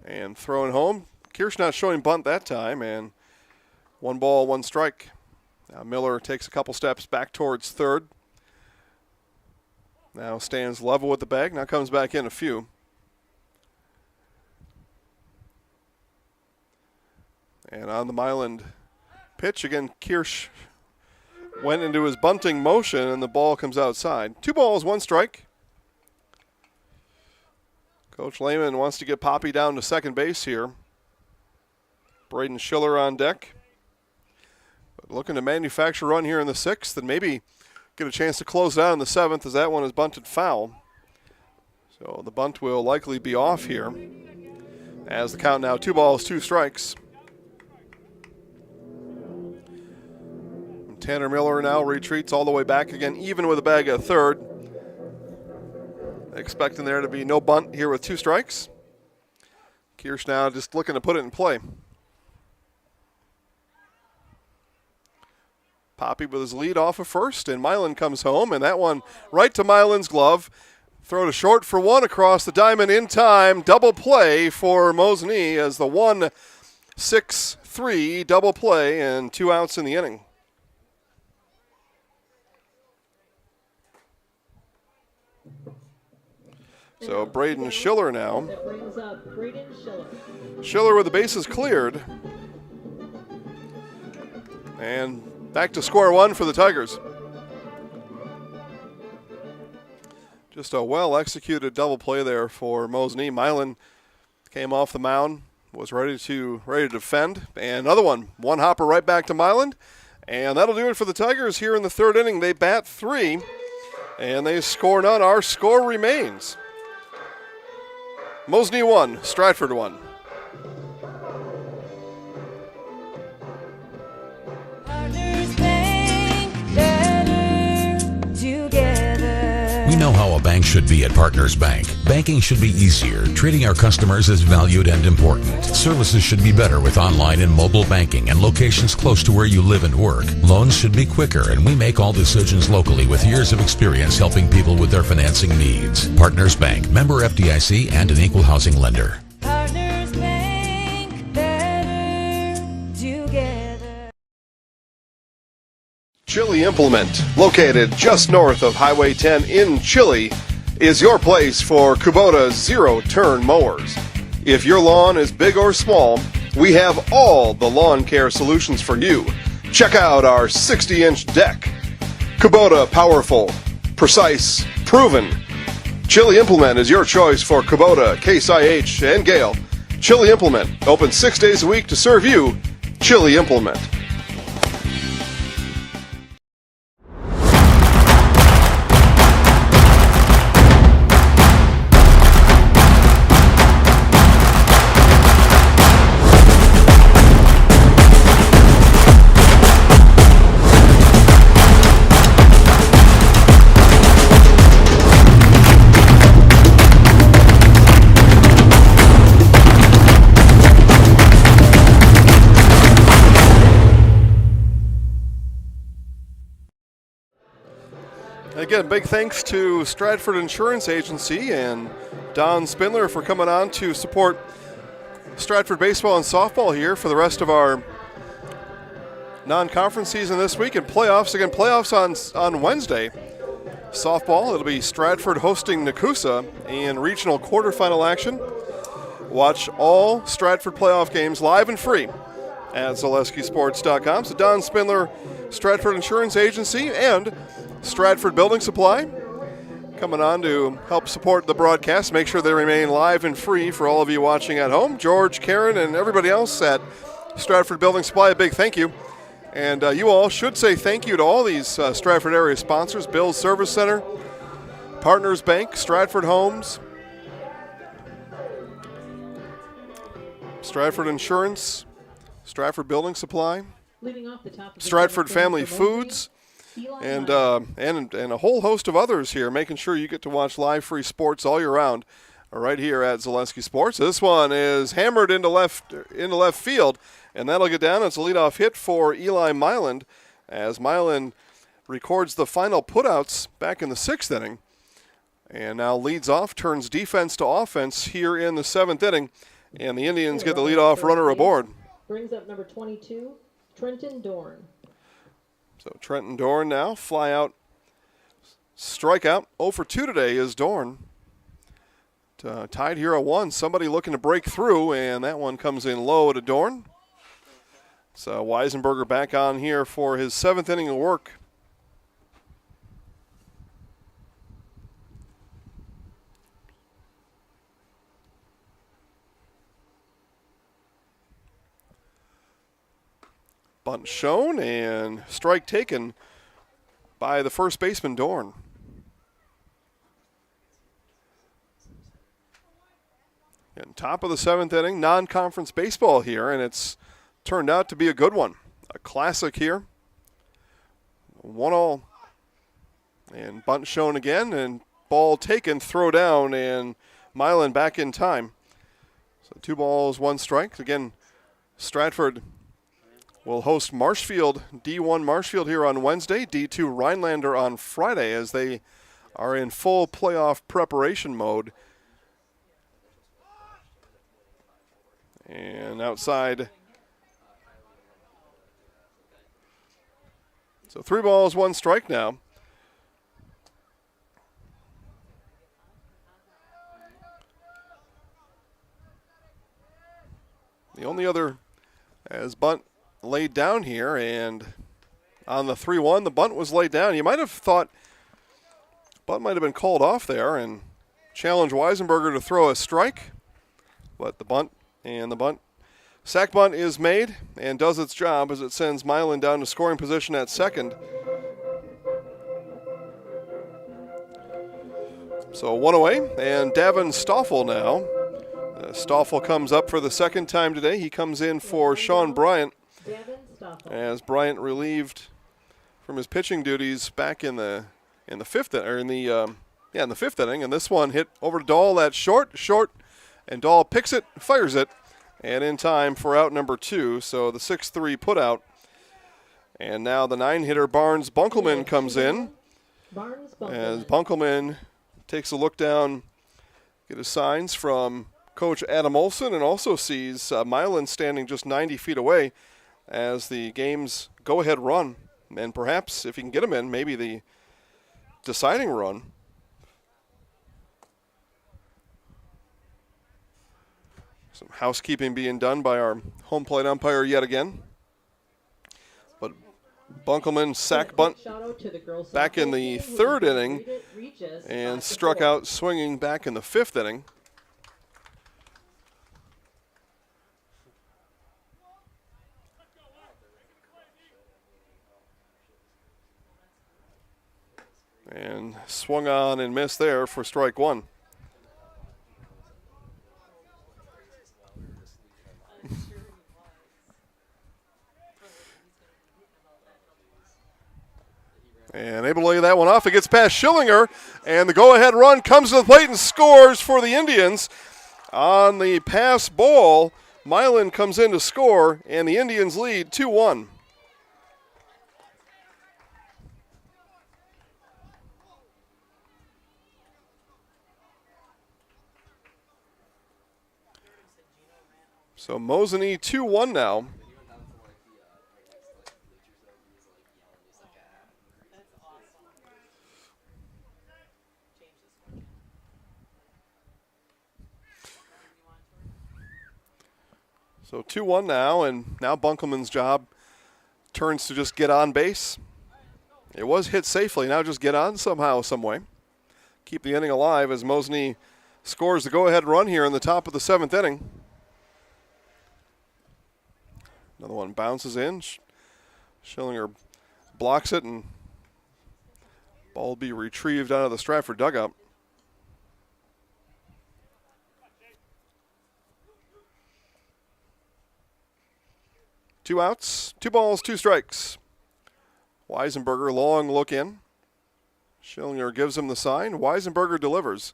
And throwing home. Kirsch not showing bunt that time, and 1 ball, 1 strike. Now Miller takes a couple steps back towards 3rd. Now stands level with the bag. Now comes back in a few. And on the Milan pitch, again, Kirsch went into his bunting motion, and the ball comes outside. 2 balls, 1 strike. Coach Lehman wants to get Poppy down to 2nd base here. Braden Schiller on deck. But looking to manufacture a run here in the 6th and maybe get a chance to close it out in the 7th as that one is bunted foul. So the bunt will likely be off here as the count now 2 balls, 2 strikes. And Tanner Miller now retreats all the way back again, even with a bag at 3rd. Expecting there to be no bunt here with 2 strikes. Kirsch now just looking to put it in play. Poppy with his lead off of 1st, and Milan comes home, and that one right to Milan's glove. Throw to short for 1 across the diamond in time. Double play for Mosinee as the 1-6-3 double play and 2 outs in the inning. So Braden Schiller now. That brings up Braden Schiller. Schiller with the bases cleared. And back to square 1 for the Tigers. Just a well-executed double play there for Mosinee. Milan came off the mound, was ready to defend. And another one hopper right back to Milan. And that'll do it for the Tigers here in the third inning. They bat 3, and they score none. Our score remains Mosinee 1, Stratford 1. We know how a bank should be at Partners Bank. Banking should be easier, treating our customers as valued and important. Services should be better with online and mobile banking and locations close to where you live and work. Loans should be quicker, and we make all decisions locally with years of experience helping people with their financing needs. Partners Bank, member FDIC, and an equal housing lender. Partners Bank, better together. Chili Implement, located just north of Highway 10 in Chili, is your place for Kubota zero-turn mowers. If your lawn is big or small, we have all the lawn care solutions for you. Check out our 60-inch deck. Kubota, powerful, precise, proven. Chili Implement is your choice for Kubota, Case IH, and Gale. Chili Implement, open 6 days a week to serve you. Chili Implement. Again, big thanks to Stratford Insurance Agency and Don Spindler for coming on to support Stratford baseball and softball here for the rest of our non-conference season this week and playoffs. Again, playoffs on Wednesday. Softball, it'll be Stratford hosting Nakusa in regional quarterfinal action. Watch all Stratford playoff games live and free at ZaleskiSports.com. So Don Spindler, Stratford Insurance Agency, and Stratford Building Supply coming on to help support the broadcast. Make sure they remain live and free for all of you watching at home. George, Karen, and everybody else at Stratford Building Supply, a big thank you. And you all should say thank you to all these Stratford area sponsors: Bill's Service Center, Partners Bank, Stratford Homes, Stratford Insurance, Stratford Building Supply, Stratford Family Foods, and a whole host of others here, making sure you get to watch live free sports all year round right here at Zaleski Sports. This one is hammered into left field, and that'll get down. It's a leadoff hit for Eli Myland as Myland records the final putouts back in the 6th inning, and now leads off, turns defense to offense here in the 7th inning, and the Indians get the leadoff runner aboard. Brings up number 22, Trenton Dorn. So Trenton Dorn now, fly out, strikeout. 0 for 2 today is Dorn. Tied here at 1. Somebody looking to break through, and that one comes in low to Dorn. So Weisenberger back on here for his 7th inning of work. Bunt shown and strike taken by the first baseman, Dorn. And top of the 7th inning, non-conference baseball here, and it's turned out to be a good one. A classic here. 1-all. And bunt shown again, and ball taken, throw down, and Mylan back in time. So 2 balls, 1 strike. Again, Stratford will host Marshfield, D1 Marshfield here on Wednesday, D2 Rhinelander on Friday as they are in full playoff preparation mode. And outside. So 3 balls, 1 strike now. The only other as bunt laid down here, and on the 3-1, the bunt was laid down. You might have thought bunt might have been called off there and challenged Weisenberger to throw a strike, but the bunt Sack bunt is made and does its job as it sends Milan down to scoring position at second. So one away, and Davin Stoffel now. Stoffel comes up for the second time today. He comes in for Sean Bryant as Bryant relieved from his pitching duties back in the fifth inning, and this one hit over to Dahl. That's short, and Dahl picks it, fires it, and in time for out number 2. So the 6-3 put out, and now the 9-hitter Barnes Bunkelman comes in as Bunkelman takes a look down, get his signs from Coach Adam Olson, and also sees Milan standing just 90 feet away as the game's go-ahead run, and perhaps if he can get him in, maybe the deciding run. Some housekeeping being done by our home plate umpire yet again. But Bunkelman sack bunt back in the 3rd inning and struck out swinging back in the 5th inning. And swung on and missed there for strike 1. And able to lay that one off. It gets past Schillinger, and the go-ahead run comes to the plate and scores for the Indians. On the pass ball, Milan comes in to score, and the Indians lead 2-1. So Mosinee 2-1 now. So 2-1 now, and now Bunkelman's job turns to just get on base. It was hit safely, now just get on somehow, some way. Keep the inning alive as Mosinee scores the go-ahead run here in the top of the 7th inning. Another one bounces in. Schillinger blocks it, and ball will be retrieved out of the Stratford dugout. Two outs, 2 balls, 2 strikes. Weisenberger, long look in. Schillinger gives him the sign. Weisenberger delivers.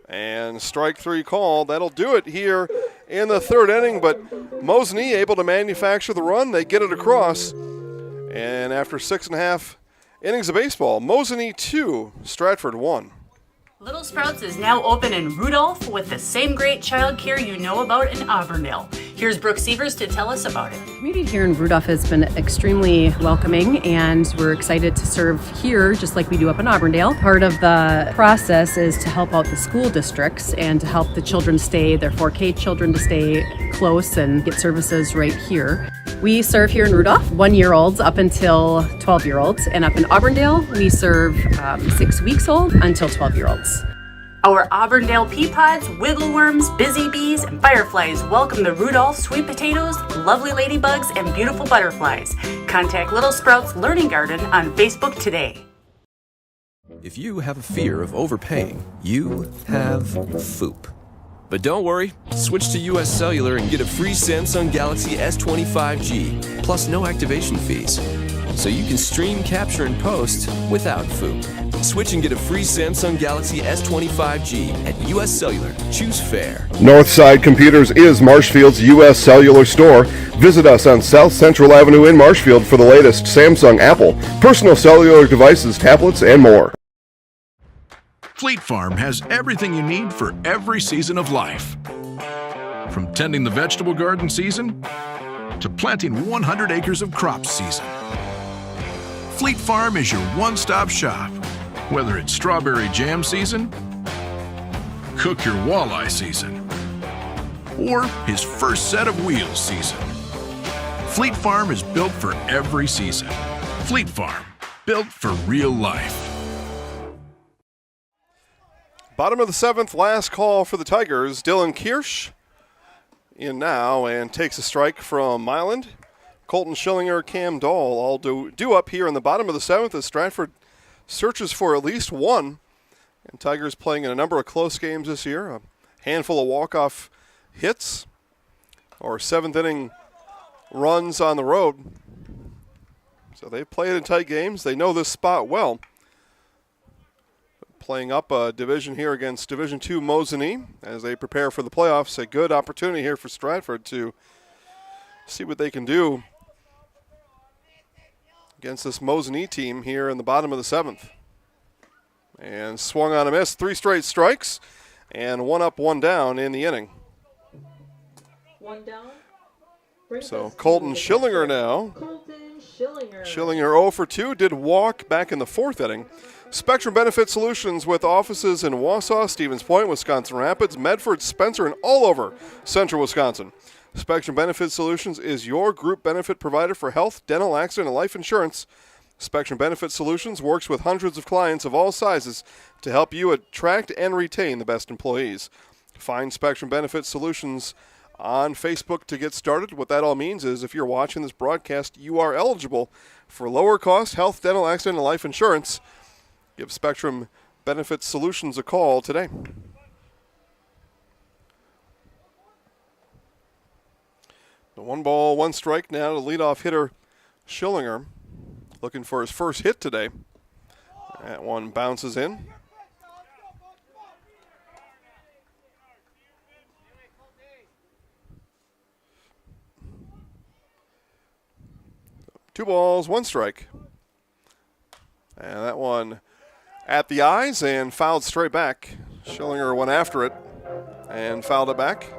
And strike 3 call. That'll do it here in the 3rd inning, but Mosinee able to manufacture the run. They get it across. And after 6.5 innings of baseball, Mosinee 2, Stratford 1. Little Sprouts is now open in Rudolph with the same great child care you know about in Auburndale. Here's Brooke Sievers to tell us about it. The community here in Rudolph has been extremely welcoming, and we're excited to serve here just like we do up in Auburndale. Part of the process is to help out the school districts and to help the children their 4K children to stay close and get services right here. We serve here in Rudolph 1-year-olds up until 12-year-olds, and up in Auburndale we serve 6 weeks old until 12-year-olds. Our Auburndale pea pods, wiggle worms, busy bees, and fireflies welcome the Rudolph sweet potatoes, lovely ladybugs, and beautiful butterflies. Contact Little Sprouts Learning Garden on Facebook today. If you have a fear of overpaying, you have FOOP. But don't worry, switch to US Cellular and get a free Samsung Galaxy S25G, plus no activation fees. So you can stream, capture, and post without FOOP. Switch and get a free Samsung Galaxy S25G at US Cellular. Choose fair. Northside Computers is Marshfield's U.S. Cellular store. Visit us on South Central Avenue in Marshfield for the latest Samsung, Apple, personal cellular devices, tablets, and more. Fleet Farm has everything you need for every season of life. From tending the vegetable garden season to planting 100 acres of crops season. Fleet Farm is your one-stop shop. Whether it's strawberry jam season, cook your walleye season, or his first set of wheels season. Fleet Farm is built for every season. Fleet Farm, built for real life. Bottom of the 7th, last call for the Tigers. Dylan Kirsch in now and takes a strike from Myland. Colton Schillinger, Cam Dahl all due up here in the bottom of the 7th as Stratford searches for at least one. And Tigers playing in a number of close games this year. A handful of walk-off hits or 7th inning runs on the road. So they've played in tight games. They know this spot well. Playing up a division here against Division II Mosinee as they prepare for the playoffs. A good opportunity here for Stratford to see what they can do against this Mosinee team here in the bottom of the 7th. And swung on a miss. 3 straight strikes and 1 up, 1 down in the inning. 1 down. So Colton Schillinger now. Colton Schillinger. Schillinger 0 for 2, did walk back in the 4th inning. Spectrum Benefit Solutions with offices in Wausau, Stevens Point, Wisconsin Rapids, Medford, Spencer, and all over central Wisconsin. Spectrum Benefit Solutions is your group benefit provider for health, dental, accident, and life insurance. Spectrum Benefit Solutions works with hundreds of clients of all sizes to help you attract and retain the best employees. Find Spectrum Benefit Solutions on Facebook to get started. What that all means is if you're watching this broadcast, you are eligible for lower cost health, dental, accident, and life insurance. Give Spectrum Benefit Solutions a call today. The 1 ball, 1 strike now to leadoff hitter Schillinger. Looking for his first hit today. That one bounces in. Two balls, 1 strike. And that one at the eyes and fouled straight back. Schillinger went after it and fouled it back.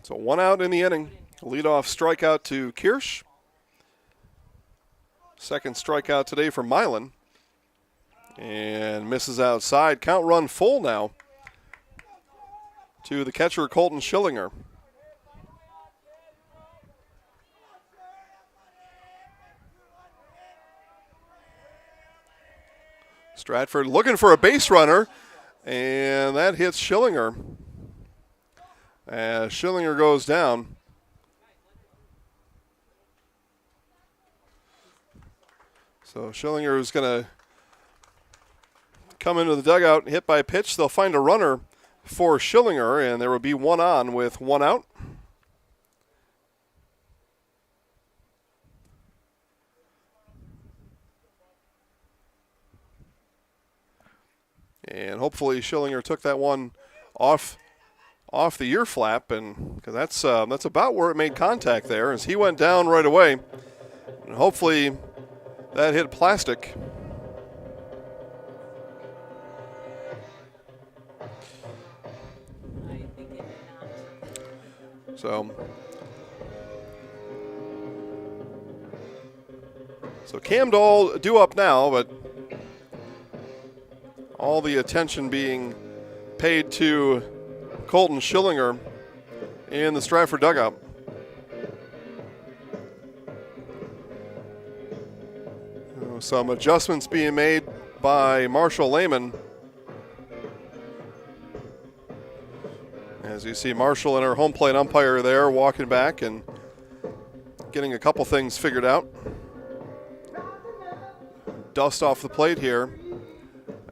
So 1 out in the inning. Leadoff strikeout to Kirsch. 2nd strikeout today for Mylan. And misses outside. Count run full now to the catcher Colton Schillinger. Stratford looking for a base runner, and that hits Schillinger. As Schillinger goes down. So Schillinger is going to come into the dugout, hit by pitch. They'll find a runner for Schillinger, and there will be 1 on with 1 out. And hopefully Schillinger took that one off the ear flap, and because that's about where it made contact there as he went down right away. And hopefully that hit plastic. So Cam Dahl due up now, but all the attention being paid to Colton Schillinger in the Stratford dugout. Some adjustments being made by Marshall Lehman. As you see Marshall and her home plate umpire there walking back and getting a couple things figured out. Dust off the plate here.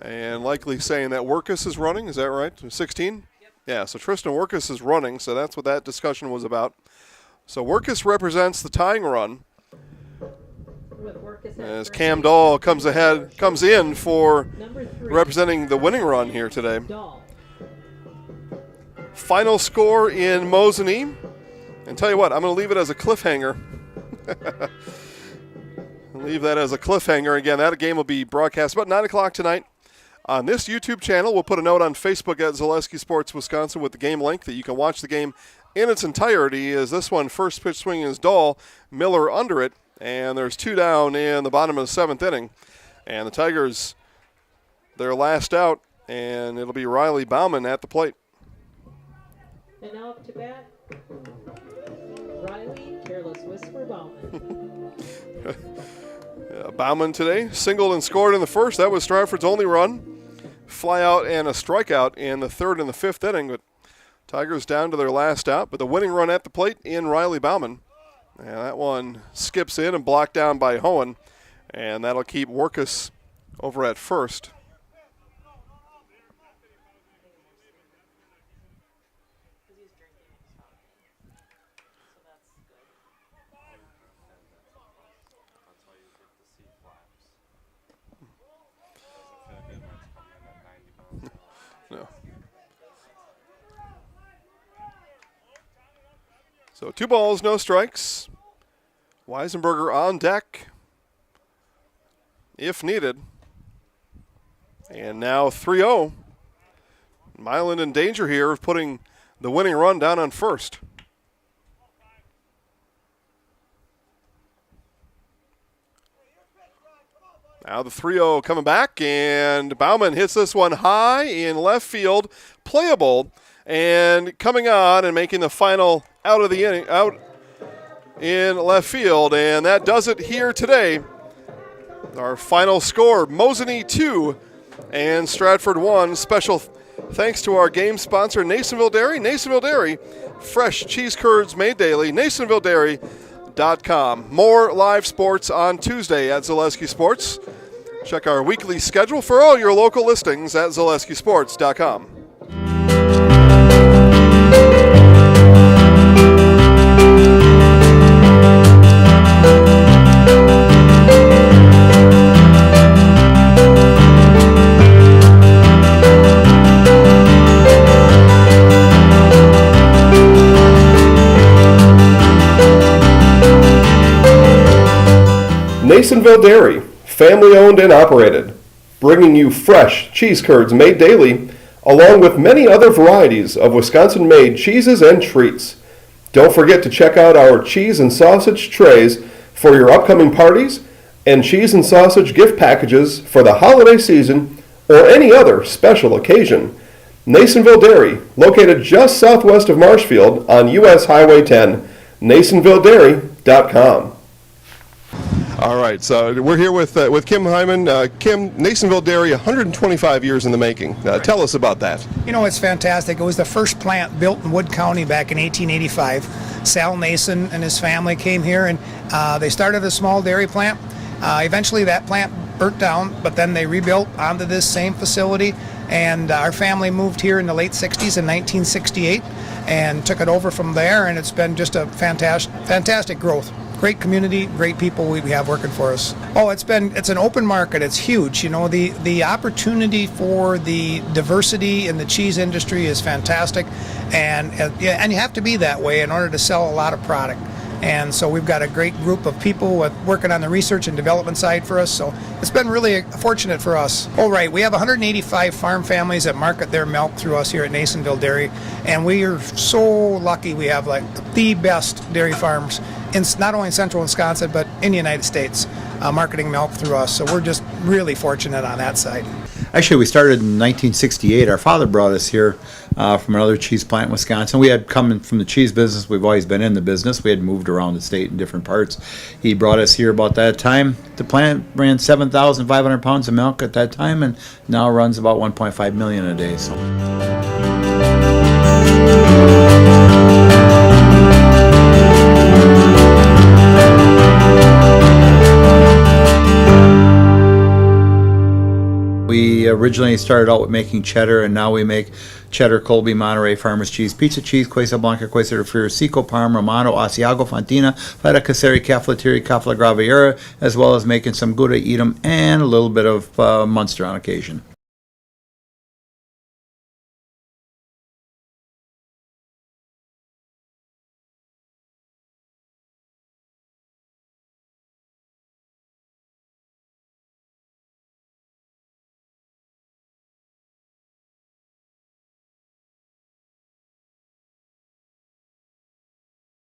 And likely saying that Workus is running, is that right? 16? Yep. Yeah, so Tristan Workus is running, so that's what that discussion was about. So Workus represents the tying run. As Cam Dahl comes in for representing the winning run here today. Final score in Mosinee. And tell you what, I'm going to leave it as a cliffhanger. Leave that as a cliffhanger. Again, that game will be broadcast about 9 o'clock tonight on this YouTube channel. We'll put a note on Facebook at Zaleski Sports Wisconsin with the game link that you can watch the game in its entirety. As this one, first pitch swing is Dahl, Miller under it, and there's 2 down in the bottom of the 7th inning. And the Tigers, their last out, and it'll be Riley Bauman at the plate. And now up to bat, Riley Careless Whisper Bauman. Bauman today singled and scored in the first. That was Stratford's only run. Fly out and a strikeout in the third and the fifth inning. But Tigers down to their last out. But the winning run at the plate in Riley Bauman. And that one skips in and blocked down by Hohen. And that'll keep Workus over at first. No. So 2 balls, no strikes. Weisenberger on deck if needed. And now 3-0. Milan in danger here of putting the winning run down on first. Now the 3-0 coming back, and Bauman hits this one high in left field, playable, and coming on and making the final out of the inning, out in left field, and that does it here today. Our final score, Mosinee 2 and Stratford 1. Special thanks to our game sponsor, Nasonville Dairy. Nasonville Dairy, fresh cheese curds made daily. NasonvilleDairy.com. More live sports on Tuesday at Zaleski Sports. Check our weekly schedule for all your local listings at ZaleskiSports.com. Nasonville Dairy, family owned and operated, bringing you fresh cheese curds made daily, along with many other varieties of Wisconsin-made cheeses and treats. Don't forget to check out our cheese and sausage trays for your upcoming parties and cheese and sausage gift packages for the holiday season or any other special occasion. Nasonville Dairy, located just southwest of Marshfield on U.S. Highway 10, NasonvilleDairy.com. All right, so we're here with Kim Hyman. Kim, Nasonville Dairy, 125 years in the making. Tell us about that. You know, it's fantastic. It was the first plant built in Wood County back in 1885. Sal Nason and his family came here, and they started a small dairy plant. Eventually that plant burnt down, but then they rebuilt onto this same facility, and our family moved here in the late 60s in 1968 and took it over from there, and it's been just a fantastic growth. Great community, great people we have working for us. Oh, it's an open market. It's huge. You know, the opportunity for the diversity in the cheese industry is fantastic, and you have to be that way in order to sell a lot of product. And so we've got a great group of people working on the research and development side for us. So it's been really fortunate for us. Oh, right. We have 185 farm families that market their milk through us here at Nasonville Dairy. And we are so lucky we have like the best dairy farms in not only in central Wisconsin, but in the United States, marketing milk through us. So we're just really fortunate on that side. Actually, we started in 1968. Our father brought us here from another cheese plant in Wisconsin. We had come from the cheese business. We've always been in the business. We had moved around the state in different parts. He brought us here about that time. The plant ran 7,500 pounds of milk at that time, and now runs about 1.5 million a day. So. We originally started out with making cheddar, and now we make cheddar, Colby, Monterey, Farmers Cheese, Pizza Cheese, Quesa Blanca, Quesa de Friar, Seco, Parma, Romano, Asiago, Fontina, Feta Caseri, Cafflettieri, Caffla Graviera, as well as making some Gouda Edam and a little bit of Munster on occasion.